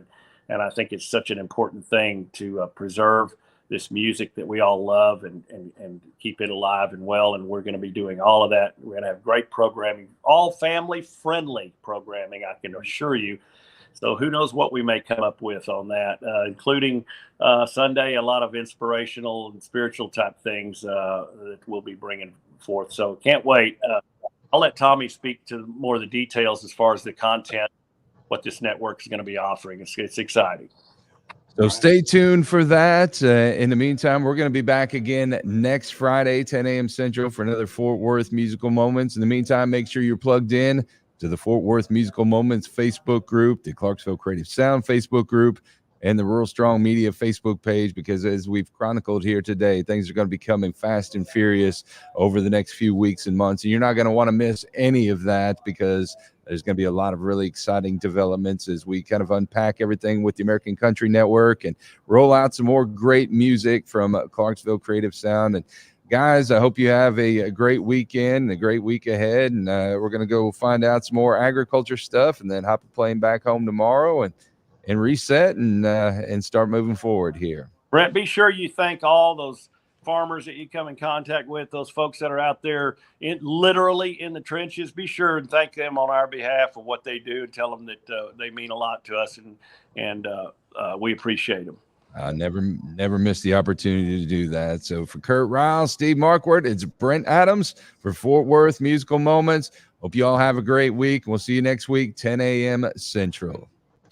and I think it's such an important thing to preserve this music that we all love and keep it alive and well. And we're going to be doing all of that. We're going to have great programming, all family friendly programming, I can assure you. So who knows what we may come up with on that, including Sunday, a lot of inspirational and spiritual type things that we'll be bringing forth. So can't wait. I'll let Tommy speak to more of the details as far as the content, what this network is going to be offering. It's exciting. So stay tuned for that. In the meantime, we're going to be back again next Friday, 10 a.m. Central, for another Fort Worth Musical Moments. In the meantime, make sure you're plugged in to the Fort Worth Musical Moments Facebook group, the Clarksville Creative Sound Facebook group, and the Rural Strong Media Facebook page, because as we've chronicled here today, things are going to be coming fast and furious over the next few weeks and months. And you're not going to want to miss any of that, because there's going to be a lot of really exciting developments as we kind of unpack everything with the American Country Network and roll out some more great music from Clarksville Creative Sound. And guys, I hope you have a great weekend, a great week ahead. And we're going to go find out some more agriculture stuff and then hop a plane back home tomorrow and reset and start moving forward here. Brent, be sure you thank all those farmers that you come in contact with, those folks that are out there literally in the trenches. Be sure and thank them on our behalf for what they do, and tell them that they mean a lot to us, and we appreciate them. I never miss the opportunity to do that. So for Kurt Ryle, Steve Markwardt, it's Brent Adams for Fort Worth Musical Moments. Hope you all have a great week. We'll see you next week, 10 a.m. Central.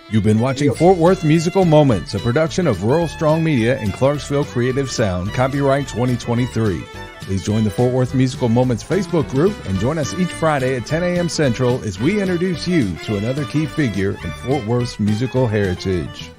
You've been watching Fort Worth Musical Moments, a production of Rural Strong Media and Clarksville Creative Sound, copyright 2023. Please join the Fort Worth Musical Moments Facebook group and join us each Friday at 10 a.m. Central as we introduce you to another key figure in Fort Worth's musical heritage.